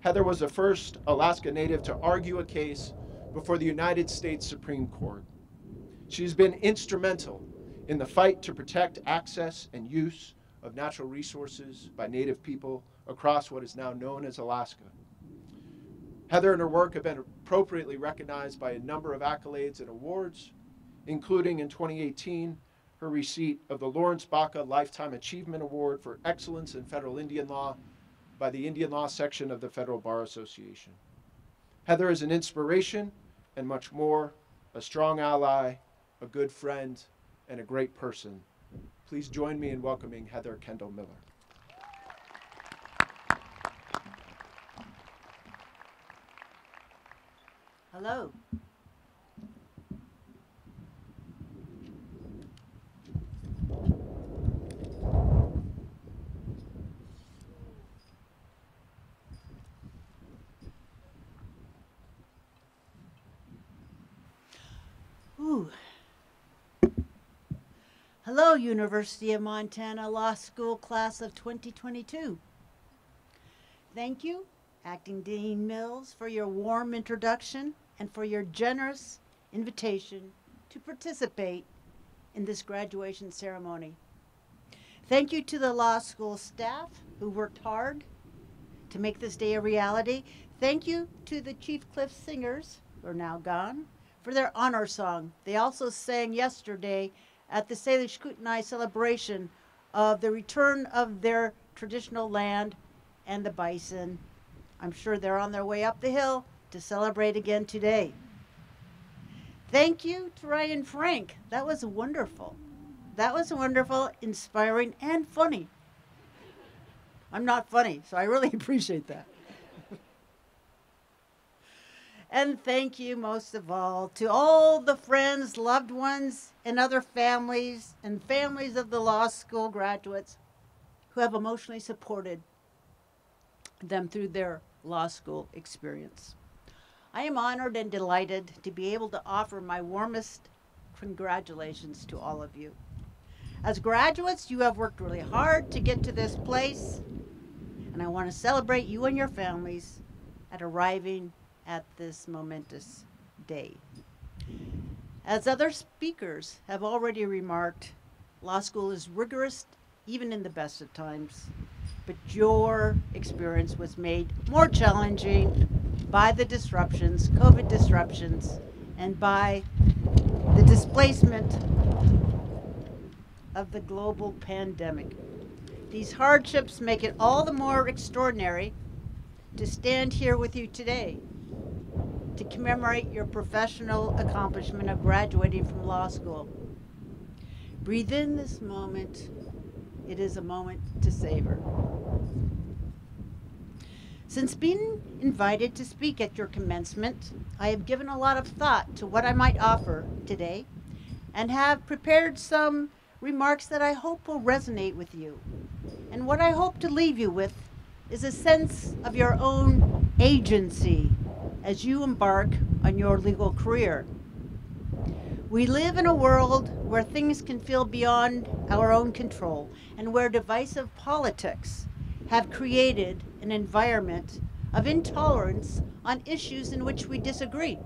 Heather was the first Alaska Native to argue a case before the United States Supreme Court. She's been instrumental in the fight to protect access and use of natural resources by Native people across what is now known as Alaska. Heather and her work have been appropriately recognized by a number of accolades and awards, including in 2018, her receipt of the Lawrence Baca Lifetime Achievement Award for Excellence in Federal Indian Law by the Indian Law Section of the Federal Bar Association. Heather is an inspiration and much more, a strong ally, a good friend, and a great person. Please join me in welcoming Heather Kendall Miller. Hello. Ooh. Hello, University of Montana Law School Class of 2022. Thank you, Acting Dean Mills, for your warm introduction and for your generous invitation to participate in this graduation ceremony. Thank you to the law school staff who worked hard to make this day a reality. Thank you to the Chief Cliff Singers, who are now gone, for their honor song. They also sang yesterday at the Salish Kootenai celebration of the return of their traditional land and the bison. I'm sure they're on their way up the hill to celebrate again today. Thank you to Ryan Frank. That was wonderful. That was wonderful, inspiring, and funny. I'm not funny, so I really appreciate that. And thank you most of all to all the friends, loved ones, and other families and families of the law school graduates who have emotionally supported them through their law school experience. I am honored and delighted to be able to offer my warmest congratulations to all of you. As graduates, you have worked really hard to get to this place, and I want to celebrate you and your families at arriving at this momentous day. As other speakers have already remarked, law school is rigorous even in the best of times, but your experience was made more challenging by the disruptions, COVID disruptions, and by the displacement of the global pandemic. These hardships make it all the more extraordinary to stand here with you today to commemorate your professional accomplishment of graduating from law school. Breathe in this moment. It is a moment to savor. Since being invited to speak at your commencement, I have given a lot of thought to what I might offer today and have prepared some remarks that I hope will resonate with you. And what I hope to leave you with is a sense of your own agency as you embark on your legal career. We live in a world where things can feel beyond our own control and where divisive politics have created an environment of intolerance on issues in which we disagree.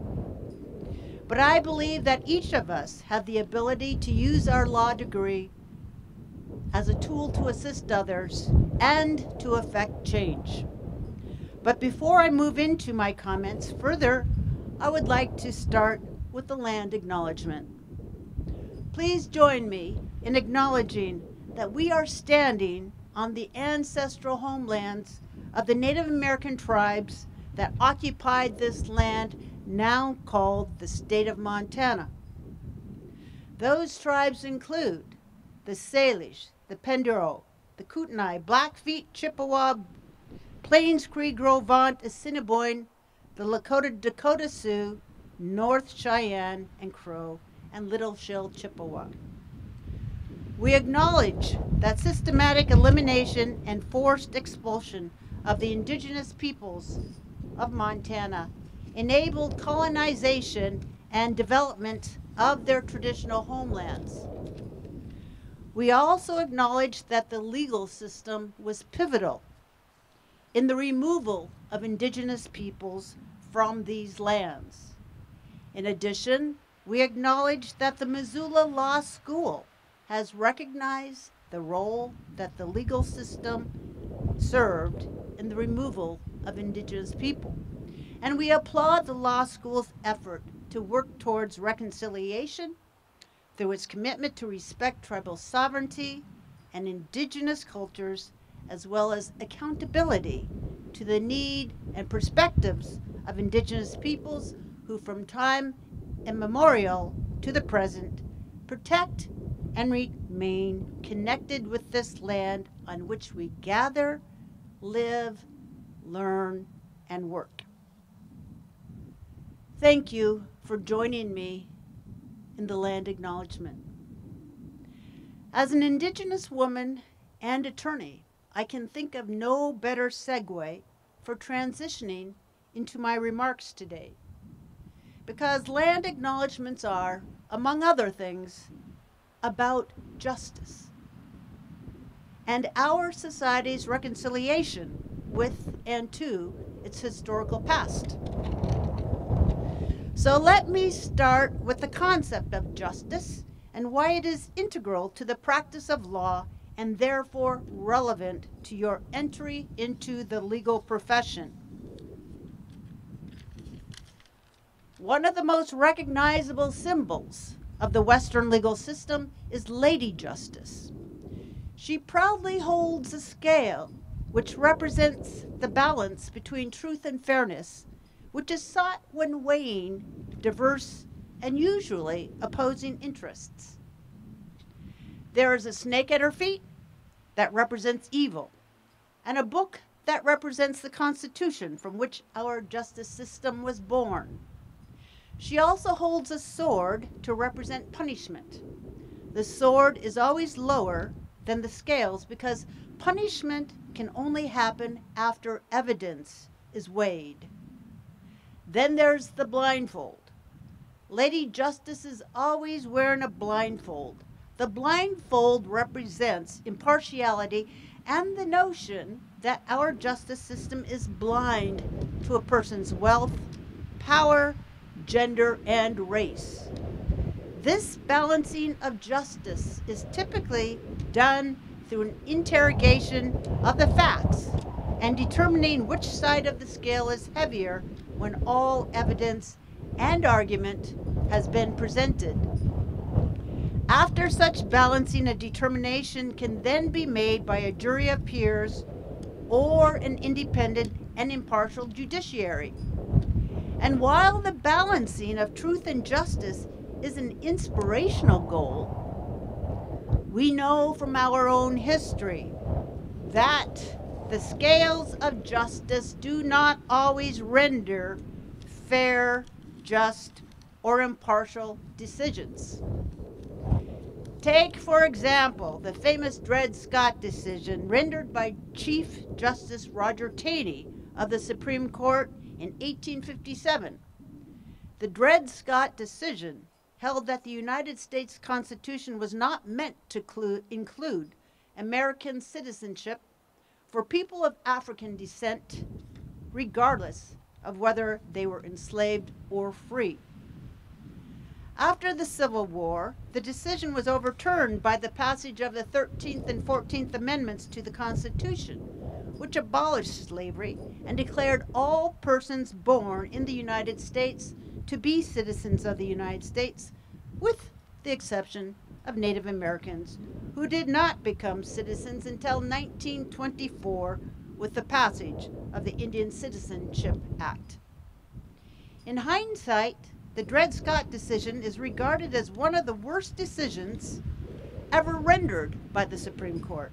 But I believe that each of us have the ability to use our law degree as a tool to assist others and to affect change. But before I move into my comments further, I would like to start with the Land Acknowledgement. Please join me in acknowledging that we are standing on the ancestral homelands of the Native American tribes that occupied this land, now called the state of Montana. Those tribes include the Salish, the Penduro, the Kootenai, Blackfeet, Chippewa, Plains Cree, Gros Ventre, Assiniboine, the Lakota, Dakota Sioux, North Cheyenne and Crow, and Little Shell Chippewa. We acknowledge that systematic elimination and forced expulsion of the indigenous peoples of Montana enabled colonization and development of their traditional homelands. We also acknowledge that the legal system was pivotal in the removal of indigenous peoples from these lands. In addition, we acknowledge that the Missoula Law School has recognized the role that the legal system served in the removal of indigenous people. and we applaud the law school's effort to work towards reconciliation through its commitment to respect tribal sovereignty and indigenous cultures, as well as accountability to the need and perspectives of indigenous peoples who from time immemorial to the present protect and remain connected with this land on which we gather, live, learn, and work. Thank you for joining me in the Land Acknowledgement. As an Indigenous woman and attorney, I can think of no better segue for transitioning into my remarks today, because land acknowledgements are, among other things, about justice and our society's reconciliation with and to its historical past. So let me start with the concept of justice and why it is integral to the practice of law and therefore relevant to your entry into the legal profession. One of the most recognizable symbols of the Western legal system is Lady Justice. She proudly holds a scale which represents the balance between truth and fairness, which is sought when weighing diverse and usually opposing interests. There is a snake at her feet that represents evil, and a book that represents the Constitution from which our justice system was born. She also holds a sword to represent punishment. The sword is always lower than the scales because punishment can only happen after evidence is weighed. Then there's the blindfold. Lady Justice is always wearing a blindfold. The blindfold represents impartiality and the notion that our justice system is blind to a person's wealth, power, gender, and race. This balancing of justice is typically done through an interrogation of the facts and determining which side of the scale is heavier when all evidence and argument has been presented. After such balancing, a determination can then be made by a jury of peers or an independent and impartial judiciary. And while the balancing of truth and justice is an inspirational goal, we know from our own history that the scales of justice do not always render fair, just, or impartial decisions. Take, for example, the famous Dred Scott decision rendered by Chief Justice Roger Taney of the Supreme Court in 1857. The Dred Scott decision held that the United States Constitution was not meant to include American citizenship for people of African descent, regardless of whether they were enslaved or free. After the Civil War, the decision was overturned by the passage of the 13th and 14th Amendments to the Constitution, which abolished slavery and declared all persons born in the United States to be citizens of the United States, with the exception of Native Americans, who did not become citizens until 1924 with the passage of the Indian Citizenship Act. In hindsight, the Dred Scott decision is regarded as one of the worst decisions ever rendered by the Supreme Court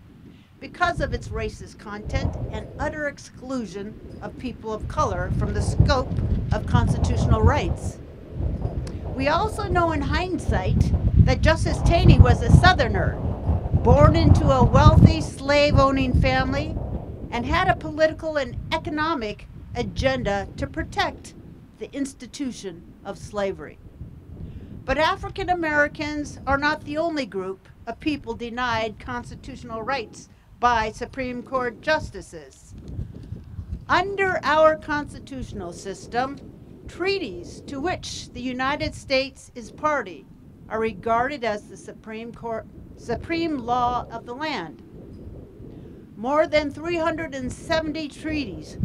because of its racist content and utter exclusion of people of color from the scope of constitutional rights. We also know in hindsight that Justice Taney was a Southerner, born into a wealthy slave-owning family, and had a political and economic agenda to protect the institution of slavery. But African Americans are not the only group of people denied constitutional rights by Supreme Court justices. Under our constitutional system, treaties to which the United States is party are regarded as the supreme law of the land. More than 370 treaties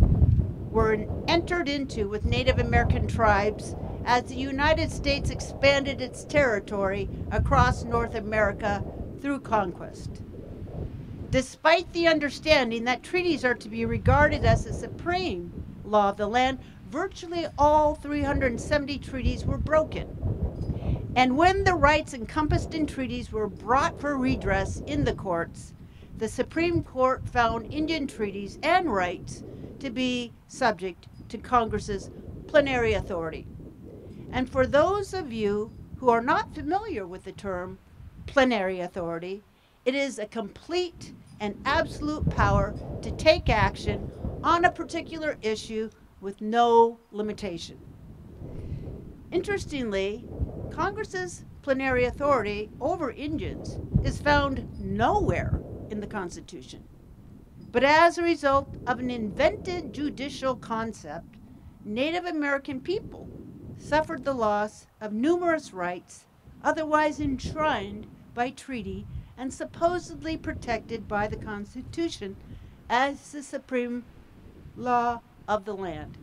were entered into with Native American tribes as the United States expanded its territory across North America through conquest. Despite the understanding that treaties are to be regarded as the supreme law of the land, virtually all 370 treaties were broken. And when the rights encompassed in treaties were brought for redress in the courts, the Supreme Court found Indian treaties and rights to be subject to Congress's plenary authority. And for those of you who are not familiar with the term plenary authority, it is a complete and absolute power to take action on a particular issue with no limitation. Interestingly, Congress's plenary authority over Indians is found nowhere in the Constitution. But as a result of an invented judicial concept, Native American people suffered the loss of numerous rights otherwise enshrined by treaty and supposedly protected by the Constitution as the supreme law of the land.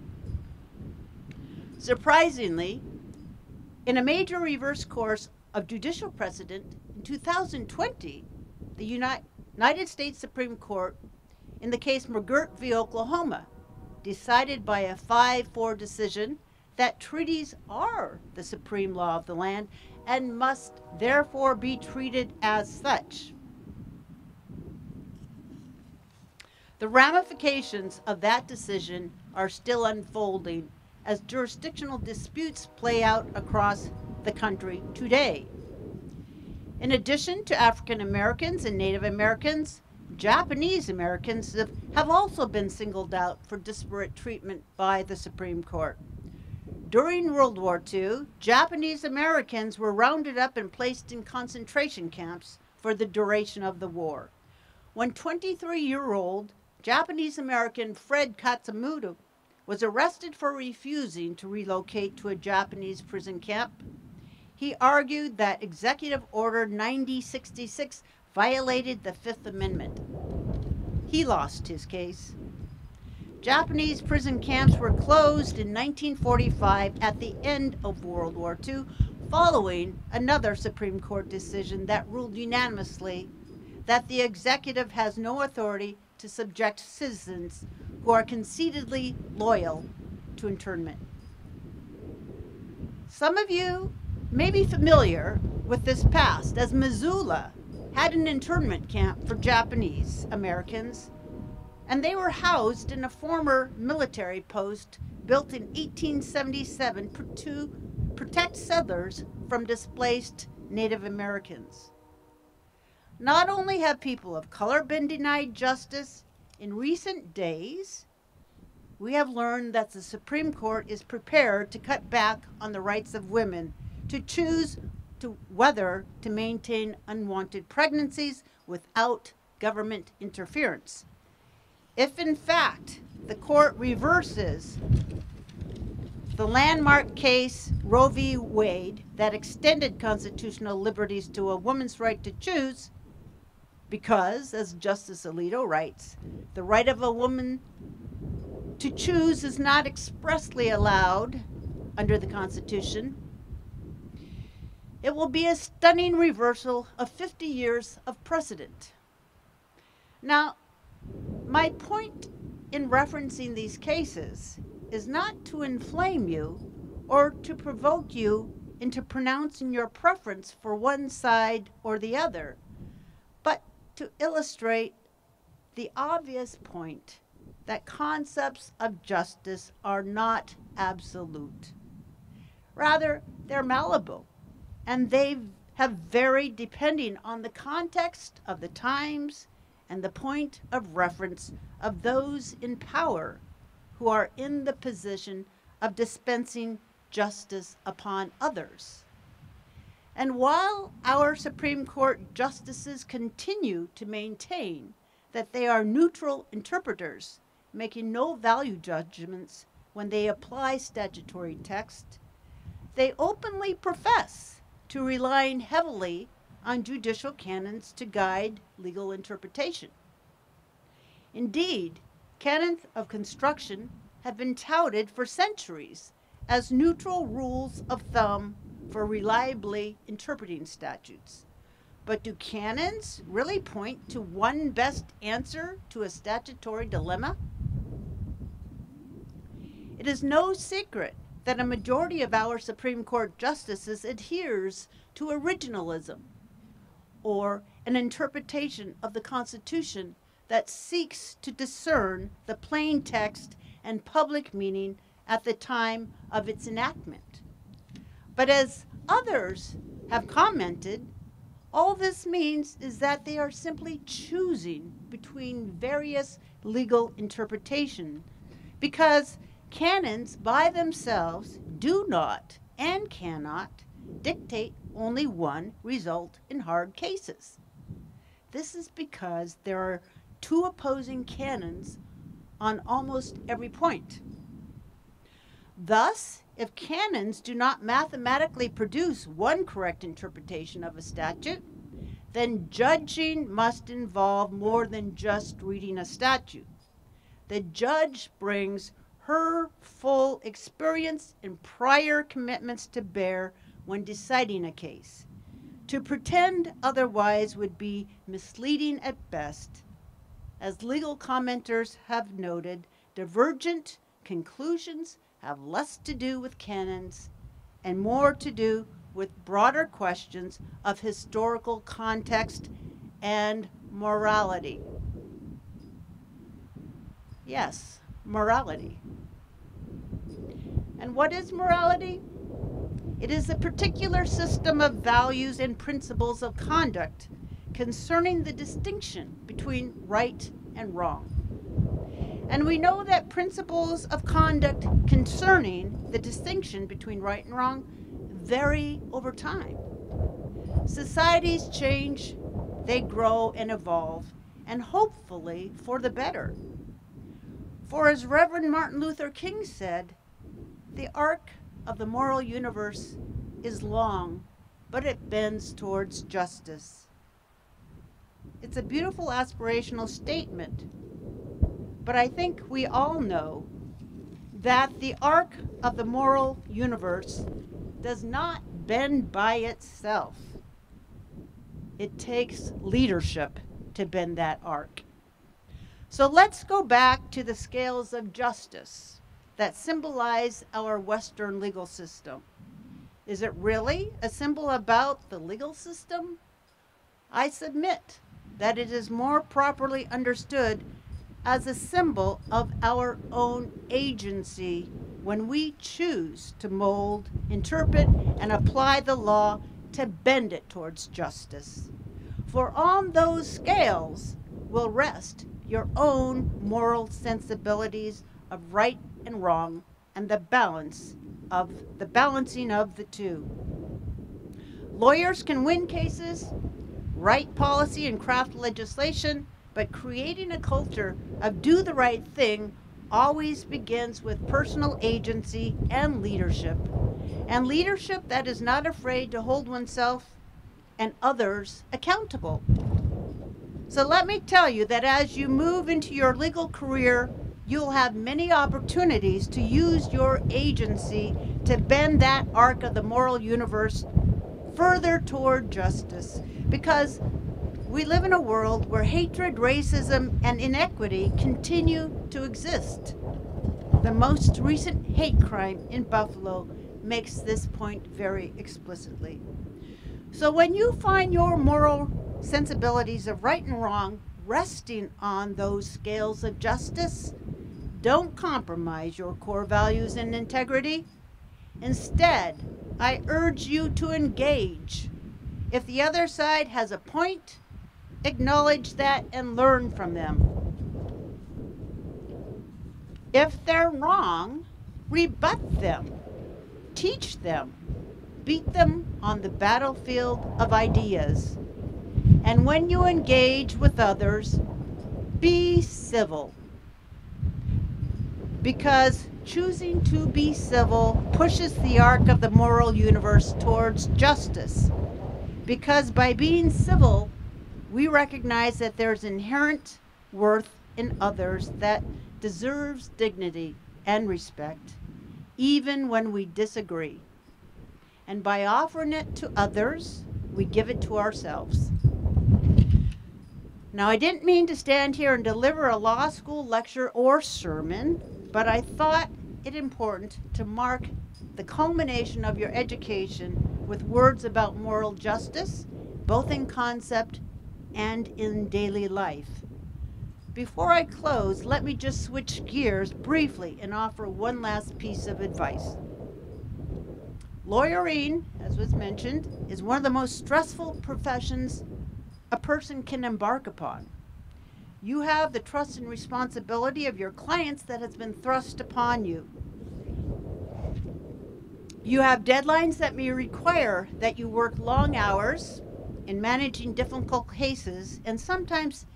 Surprisingly, in a major reverse course of judicial precedent, in 2020, the United States Supreme Court, in the case McGirt v. Oklahoma, decided by a 5-4 decision that treaties are the supreme law of the land and must therefore be treated as such. The ramifications of that decision are still unfolding as jurisdictional disputes play out across the country today. In addition to African Americans and Native Americans, Japanese Americans have also been singled out for disparate treatment by the Supreme Court. During World War II, Japanese Americans were rounded up and placed in concentration camps for the duration of the war. When 23-year-old Japanese American Fred Katsumoto was arrested for refusing to relocate to a Japanese prison camp, he argued that Executive Order 9066 violated the Fifth Amendment. He lost his case. Japanese prison camps were closed in 1945 at the end of World War II, following another Supreme Court decision that ruled unanimously that the executive has no authority to subject citizens who are conceitedly loyal to internment. Some of you may be familiar with this past, as Missoula had an internment camp for Japanese Americans, and they were housed in a former military post built in 1877 to protect settlers from displaced Native Americans. Not only have people of color been denied justice, in recent days, we have learned that the Supreme Court is prepared to cut back on the rights of women to choose whether to maintain unwanted pregnancies without government interference. If in fact the court reverses the landmark case Roe v. Wade that extended constitutional liberties to a woman's right to choose, because, as Justice Alito writes, the right of a woman to choose is not expressly allowed under the Constitution, it will be a stunning reversal of 50 years of precedent. Now, my point in referencing these cases is not to inflame you or to provoke you into pronouncing your preference for one side or the other, but to illustrate the obvious point that concepts of justice are not absolute. Rather, they're malleable, and they have varied depending on the context of the times and the point of reference of those in power who are in the position of dispensing justice upon others. And while our Supreme Court justices continue to maintain that they are neutral interpreters, making no value judgments when they apply statutory text, they openly profess to relying heavily on judicial canons to guide legal interpretation. Indeed, canons of construction have been touted for centuries as neutral rules of thumb for reliably interpreting statutes. But do canons really point to one best answer to a statutory dilemma? It is no secret that a majority of our Supreme Court justices adheres to originalism, or an interpretation of the Constitution that seeks to discern the plain text and public meaning at the time of its enactment. But as others have commented, all this means is that they are simply choosing between various legal interpretations, because canons by themselves do not and cannot dictate only one result in hard cases. This is because there are two opposing canons on almost every point. Thus, if canons do not mathematically produce one correct interpretation of a statute, then judging must involve more than just reading a statute. The judge brings her full experience and prior commitments to bear when deciding a case. To pretend otherwise would be misleading at best. As legal commenters have noted, divergent conclusions have less to do with canons and more to do with broader questions of historical context and morality. Yes, morality. And what is morality? It is a particular system of values and principles of conduct concerning the distinction between right and wrong. And we know that principles of conduct concerning the distinction between right and wrong vary over time. Societies change, they grow and evolve, and hopefully for the better. For as Reverend Martin Luther King said, the arc of the moral universe is long, but it bends towards justice. It's a beautiful aspirational statement, but I think we all know that the arc of the moral universe does not bend by itself. It takes leadership to bend that arc. So let's go back to the scales of justice that symbolize our Western legal system. Is it really a symbol about the legal system? I submit that it is more properly understood as a symbol of our own agency when we choose to mold, interpret, and apply the law to bend it towards justice. For on those scales will rest your own moral sensibilities of right and wrong and the balancing of the two. Lawyers can win cases, write policy and craft legislation, but creating a culture of do the right thing always begins with personal agency and leadership that is not afraid to hold oneself and others accountable. So let me tell you that as you move into your legal career, you'll have many opportunities to use your agency to bend that arc of the moral universe further toward justice, because we live in a world where hatred, racism, and inequity continue to exist. The most recent hate crime in Buffalo makes this point very explicitly. So when you find your moral sensibilities of right and wrong resting on those scales of justice, don't compromise your core values and integrity. Instead, I urge you to engage. If the other side has a point, acknowledge that and learn from them. If they're wrong, rebut them, teach them, beat them on the battlefield of ideas. And when you engage with others, be civil. Because choosing to be civil pushes the arc of the moral universe towards justice. Because by being civil, we recognize that there's inherent worth in others that deserves dignity and respect, even when we disagree. And by offering it to others, we give it to ourselves. Now, I didn't mean to stand here and deliver a law school lecture or sermon, but I thought it important to mark the culmination of your education with words about moral justice, both in concept and in daily life. Before I close, let me just switch gears briefly and offer one last piece of advice. Lawyering, as was mentioned, is one of the most stressful professions a person can embark upon. You have the trust and responsibility of your clients that has been thrust upon you. You have deadlines that may require that you work long hours in managing difficult cases, and sometimes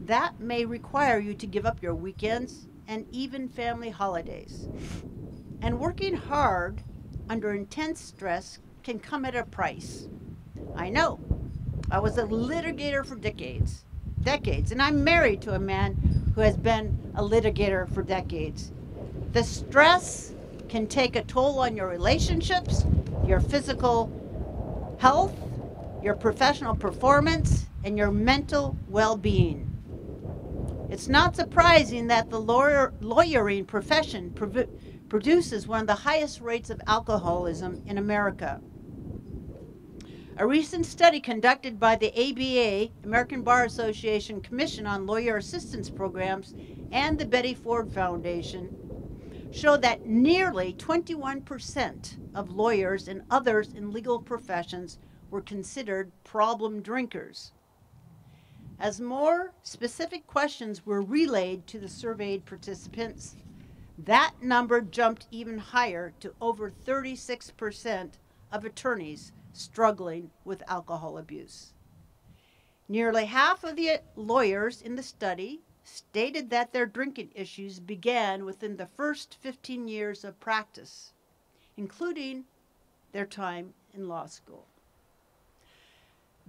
that may require you to give up your weekends and even family holidays. And working hard under intense stress can come at a price. I know. I was a litigator for decades, and I'm married to a man who has been a litigator for decades. The stress can take a toll on your relationships, your physical health, your professional performance, and your mental well-being. It's not surprising that the lawyering profession produces one of the highest rates of alcoholism in America. A recent study conducted by the ABA, American Bar Association Commission on Lawyer Assistance Programs, and the Betty Ford Foundation showed that nearly 21% of lawyers and others in legal professions were considered problem drinkers. As more specific questions were relayed to the surveyed participants, that number jumped even higher to over 36% of attorneys struggling with alcohol abuse. Nearly half of the lawyers in the study stated that their drinking issues began within the first 15 years of practice, including their time in law school.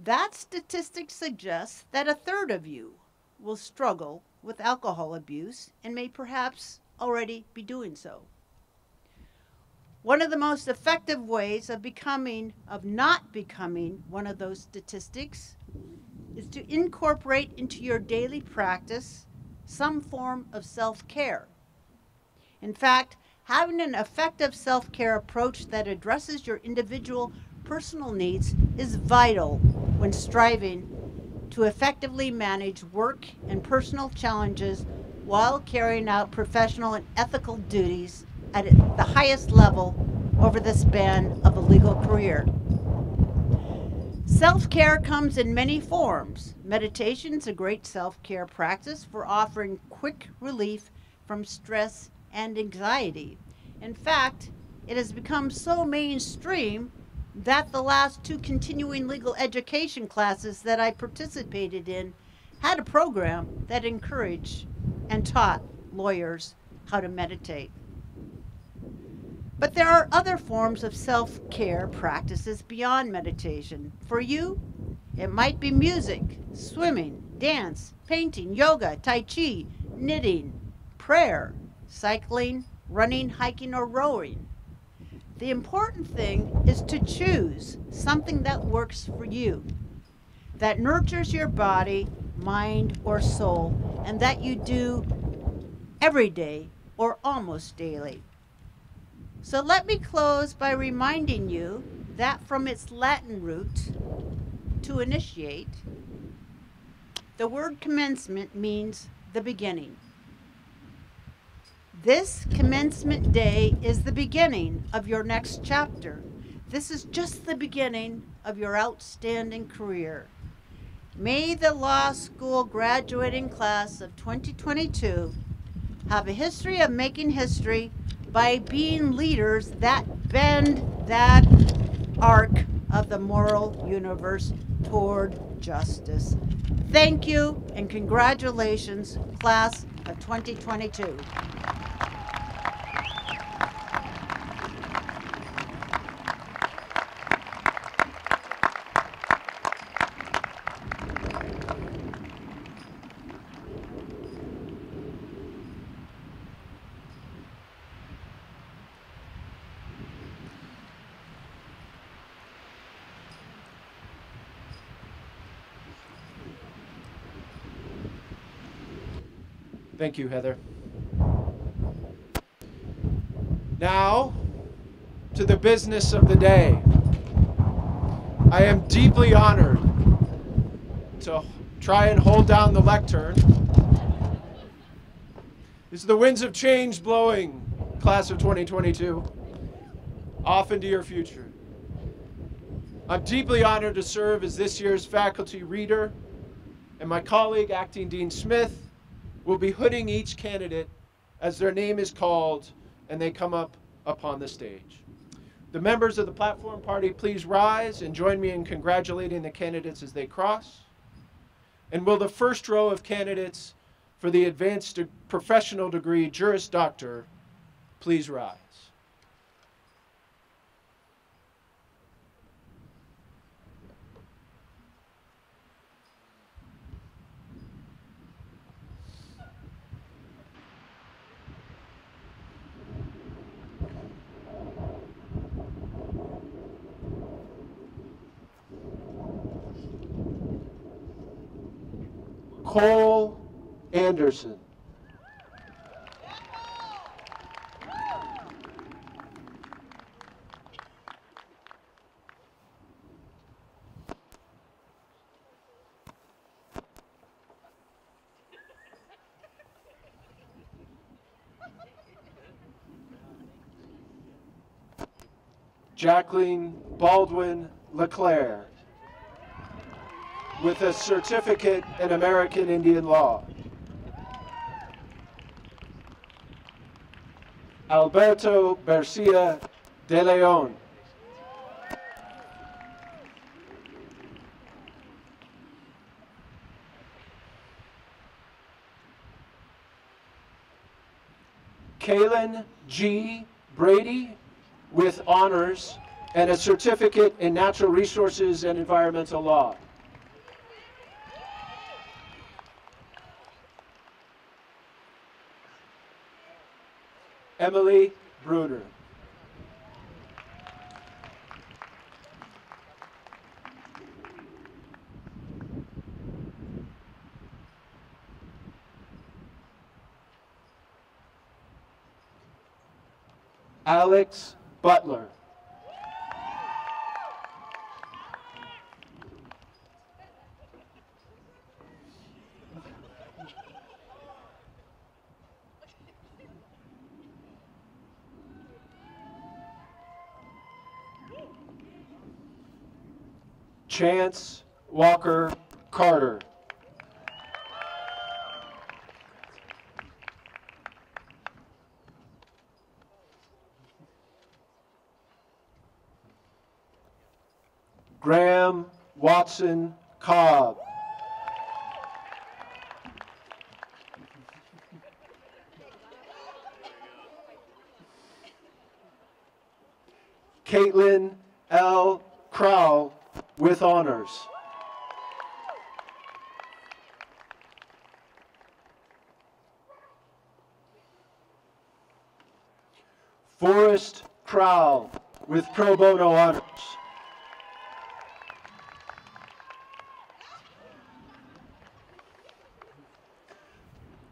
That statistic suggests that a third of you will struggle with alcohol abuse and may perhaps already be doing so. One of the most effective ways of not becoming one of those statistics is to incorporate into your daily practice some form of self-care. In fact, having an effective self-care approach that addresses your individual personal needs is vital when striving to effectively manage work and personal challenges while carrying out professional and ethical duties at the highest level over the span of a legal career. Self-care comes in many forms. Meditation is a great self-care practice for offering quick relief from stress and anxiety. In fact, it has become so mainstream that the last 2 continuing legal education classes that I participated in had a program that encouraged and taught lawyers how to meditate. But there are other forms of self-care practices beyond meditation. For you, it might be music, swimming, dance, painting, yoga, tai chi, knitting, prayer, cycling, running, hiking, or rowing. The important thing is to choose something that works for you, that nurtures your body, mind, or soul, and that you do every day or almost daily. So let me close by reminding you that from its Latin root, to initiate, the word commencement means the beginning. This commencement day is the beginning of your next chapter. This is just the beginning of your outstanding career. May the law school graduating class of 2022 have a history of making history by being leaders that bend that arc of the moral universe toward justice. Thank you and congratulations, class of 2022. Thank you, Heather. Now, to the business of the day. I am deeply honored to try and hold down the lectern. As the winds of change blowing, class of 2022, off into your future. I'm deeply honored to serve as this year's faculty reader, and my colleague, Acting Dean Smith, will be hooding each candidate as their name is called and they come up upon the stage. The members of the platform party, please rise and join me in congratulating the candidates as they cross. And will the first row of candidates for the advanced professional degree Juris Doctor please rise. Cole Anderson. Jacqueline Baldwin Leclerc, with a certificate in American Indian Law. Alberto Garcia de Leon. Kaylin G. Brady, with honors and a certificate in Natural Resources and Environmental Law. Emily Bruder. Alex Butler. Chance Walker Carter. Graham Watson Cobb. Caitlin L. Crowell, with honors. Forrest Crowell, with pro bono honors.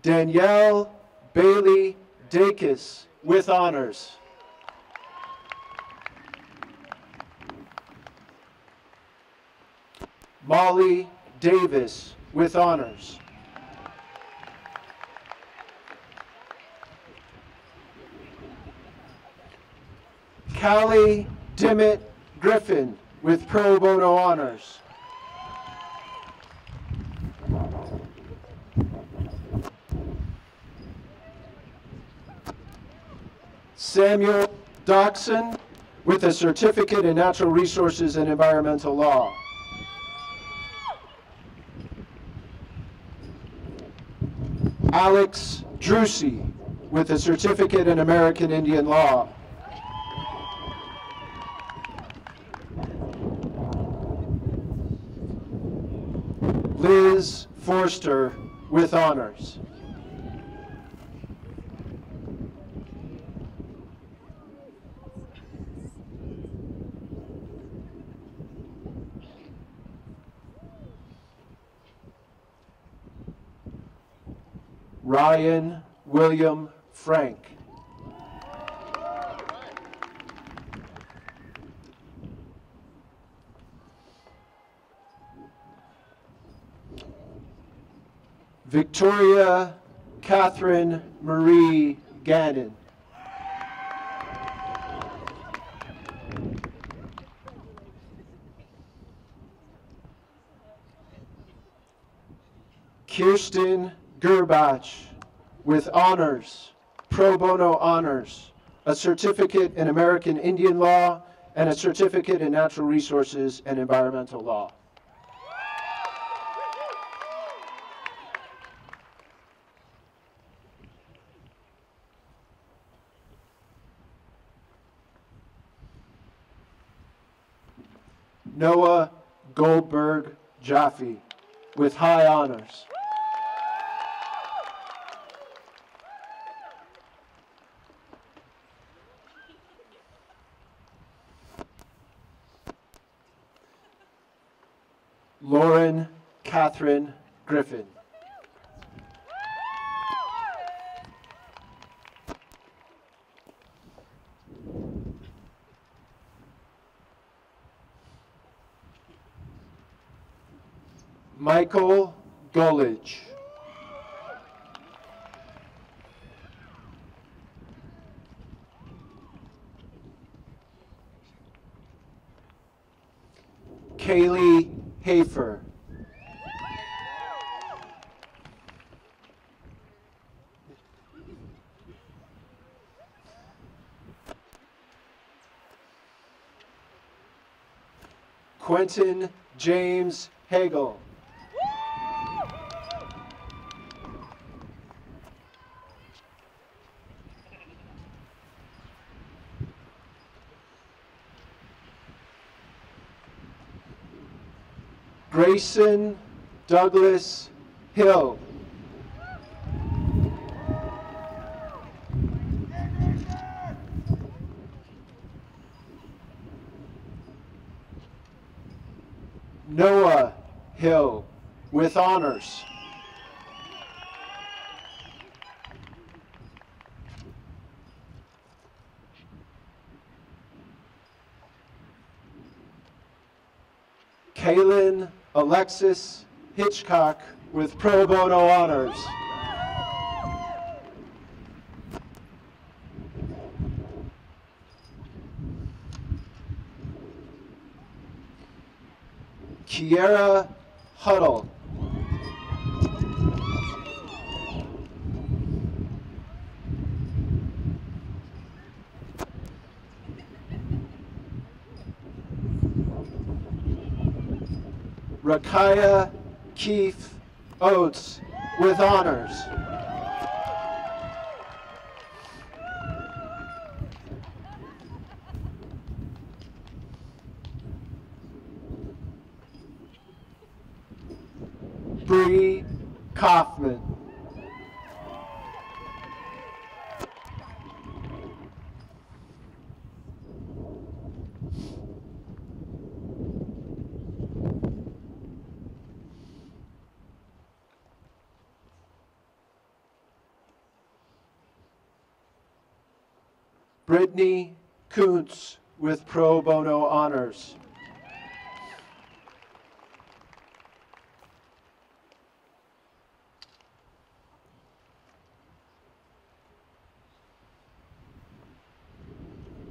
Danielle Bailey Dacus, with honors. Molly Davis, with honors. Callie Dimmitt Griffin, with pro bono honors. Samuel Doxson, with a certificate in Natural Resources and Environmental Law. Alex Drucy, with a certificate in American Indian Law. Liz Forster, with honors. Ryan William Frank. Victoria Catherine Marie Gannon. Kirsten Gerbach with honors, pro bono honors, a certificate in American Indian law, and a certificate in natural resources and environmental law. Noah Goldberg Jaffe with high honors. Lauren Catherine Griffin. Michael Gullidge. Kaylee Hafer. Quentin James Hagel. Grayson Douglas Hill. Noah Hill with honors. Kaylin Alexis Hitchcock with pro bono honors. Kiera Huddle. Rakaya Keith Oates with honors. Bree Kaufman. Brittany Kuntz with pro bono honors.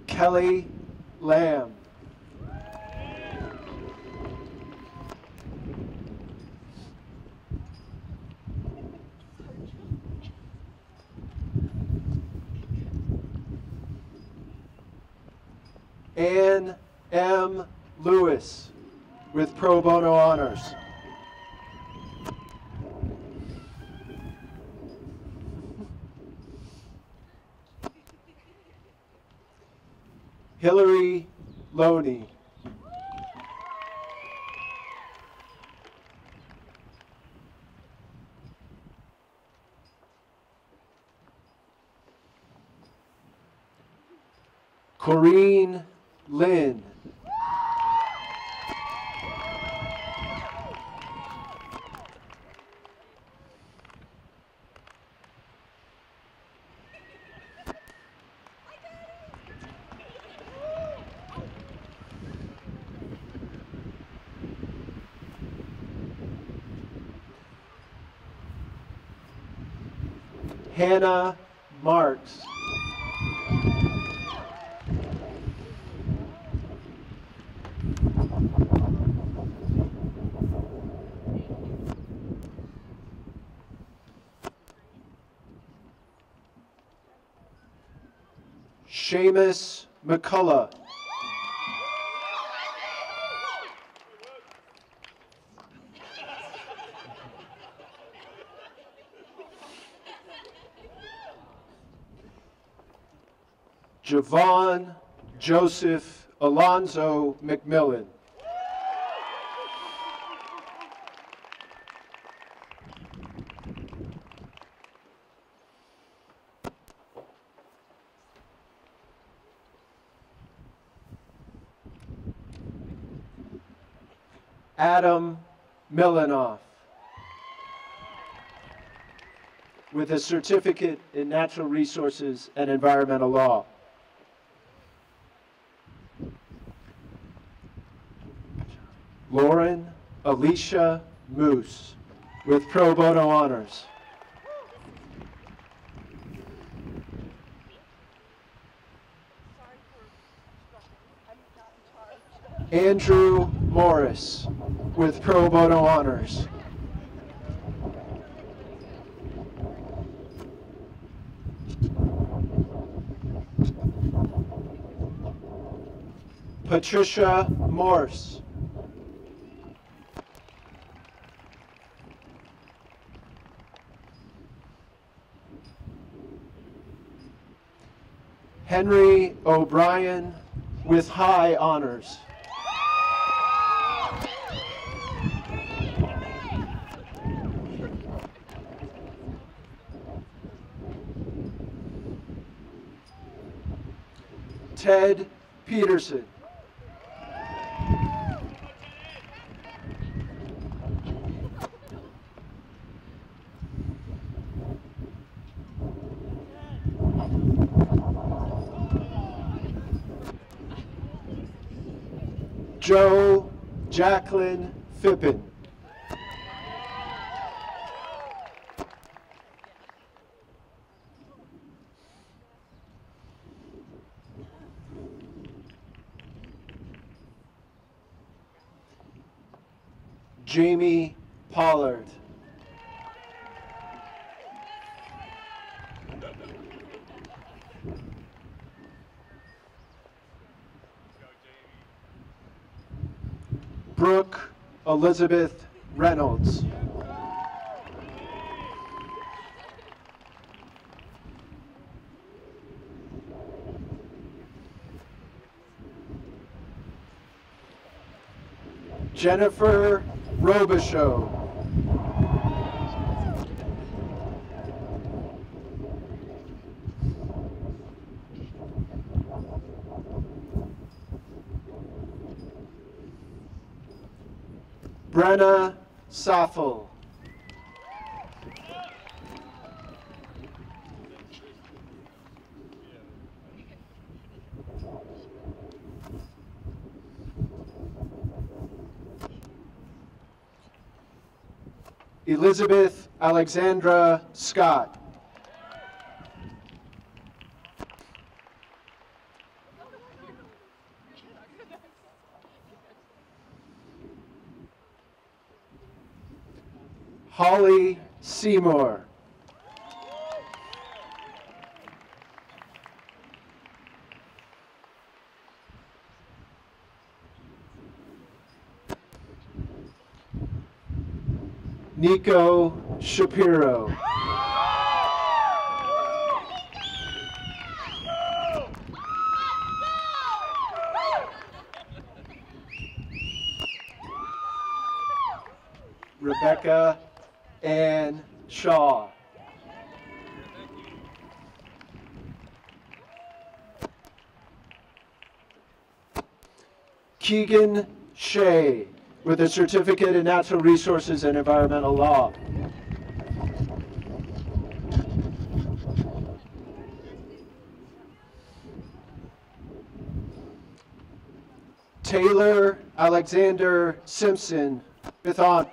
Kelly Lamb. Ann M. Lewis with pro bono honors. Hillary Loney. Corrine Lynn. Hannah Marks. Seamus McCullough. Javon Joseph Alonzo McMillan. Adam Milanoff, with a certificate in natural resources and environmental law. Lauren Alicia Moose, with pro bono honors. Andrew Morris, with pro bono honors. Patricia Morse. Henry O'Brien, with high honors. Ted Peterson. Joe Jacqueline Fippen. Jamie Pollard. Brooke Elizabeth Reynolds. Jennifer Robichaux. Brenna Saffel. Elizabeth Alexandra Scott. Holly Seymour. Nico Shapiro. Rebecca Ann Shaw. Keegan Shea, with a certificate in natural resources and environmental law. Taylor Alexander Simpson, with honors.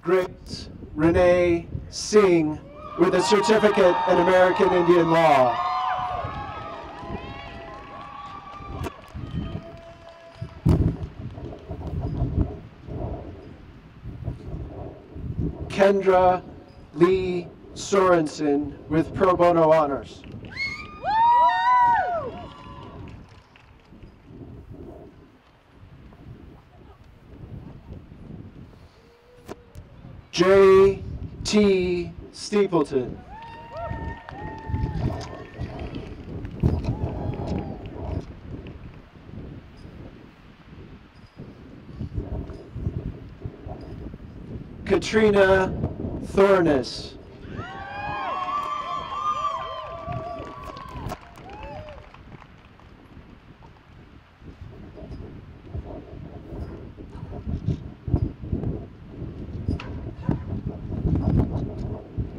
Grace Renee Singh with a certificate in American Indian Law. Kendra Lee Sorensen with Pro Bono Honors. J.T. Steepleton. Katrina Thornes.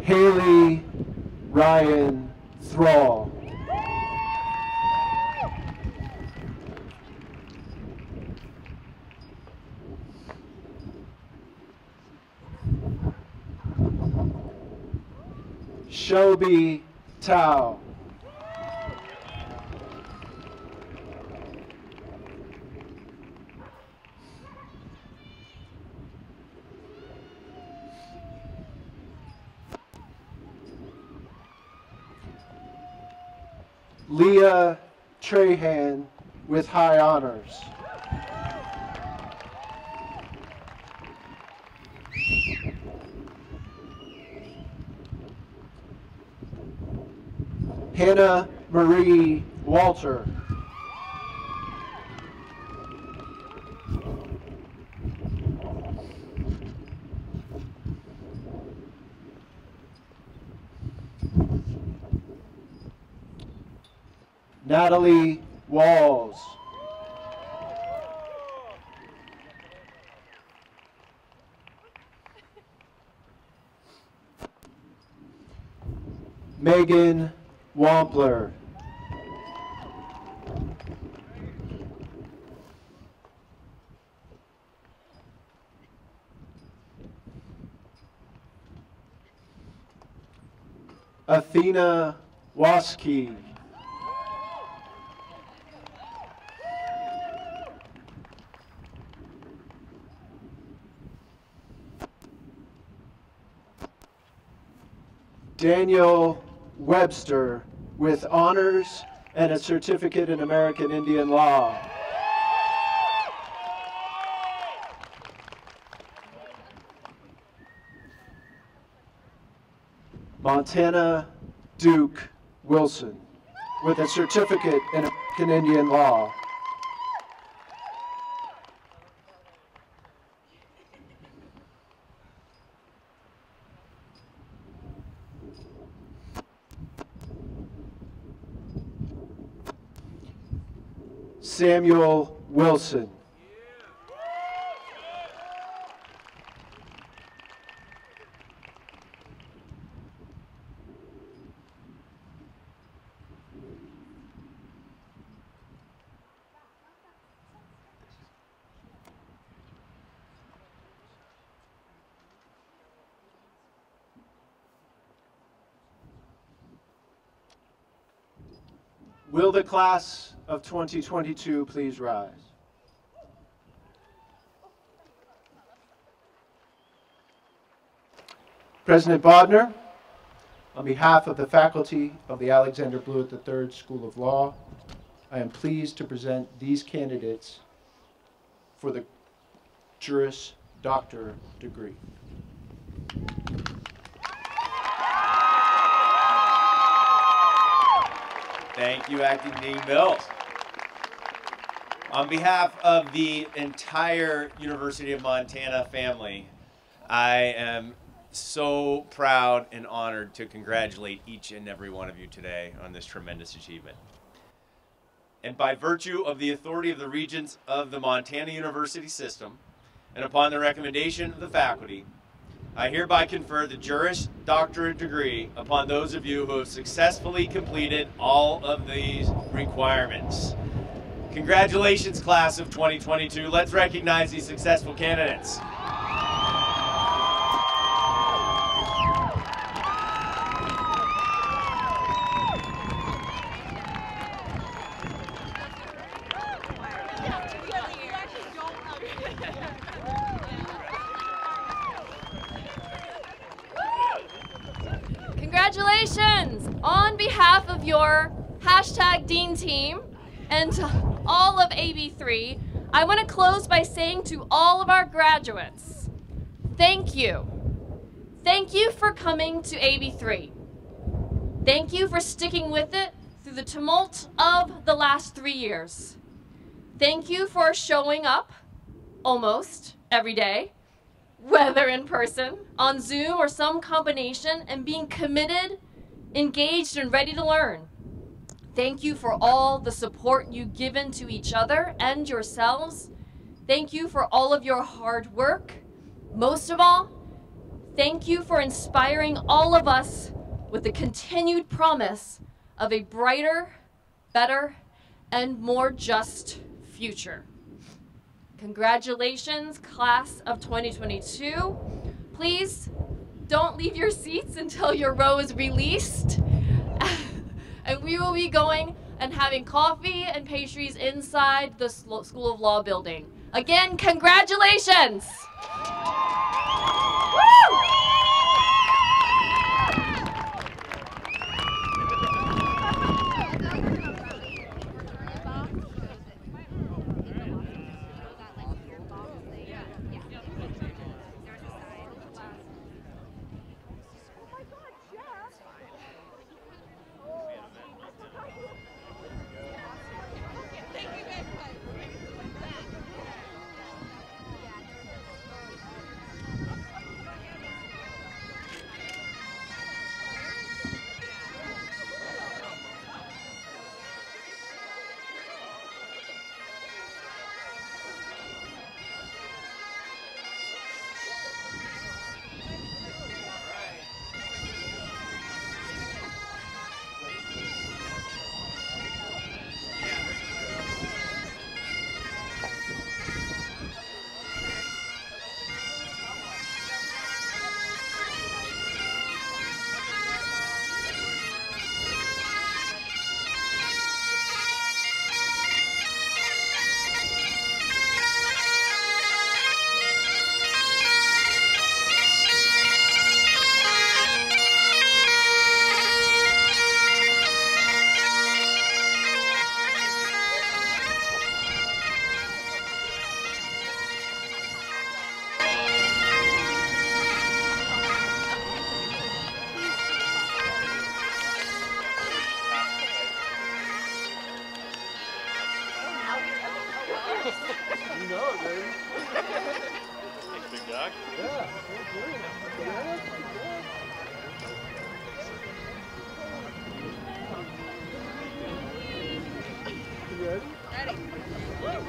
Haley Ryan Thrall. Shelby Tao. Leah Trahan with high honors. Hannah Marie Walter. Natalie Walls. Megan Wampler. Athena Waski. Daniel Webster with honors and a certificate in American Indian Law. Montana Duke Wilson with a certificate in American Indian Law. Samuel Wilson. Will the class of 2022 please rise? President Bodner, on behalf of the faculty of the Alexander Blewett III School of Law, I am pleased to present these candidates for the Juris Doctor degree. Thank you, Acting Dean Mills. On behalf of the entire University of Montana family, I am so proud and honored to congratulate each and every one of you today on this tremendous achievement. And by virtue of the authority of the Regents of the Montana University System, and upon the recommendation of the faculty, I hereby confer the Juris Doctorate degree upon those of you who have successfully completed all of these requirements. Congratulations, class of 2022. Let's recognize these successful candidates. your #Dean team and to all of AB3, I want to close by saying to all of our graduates, thank you. Thank you for coming to AB3. Thank you for sticking with it through the tumult of the last 3 years. Thank you for showing up almost every day, whether in person, on Zoom, or some combination, and being committed, engaged, and ready to learn. Thank you for all the support you've given to each other and yourselves. Thank you for all of your hard work. Most of all, thank you for inspiring all of us with the continued promise of a brighter, better, and more just future. Congratulations, class of 2022. Please don't leave your seats until your row is released. And we will be going and having coffee and pastries inside the School of Law building. Again, congratulations! Woo! Ready?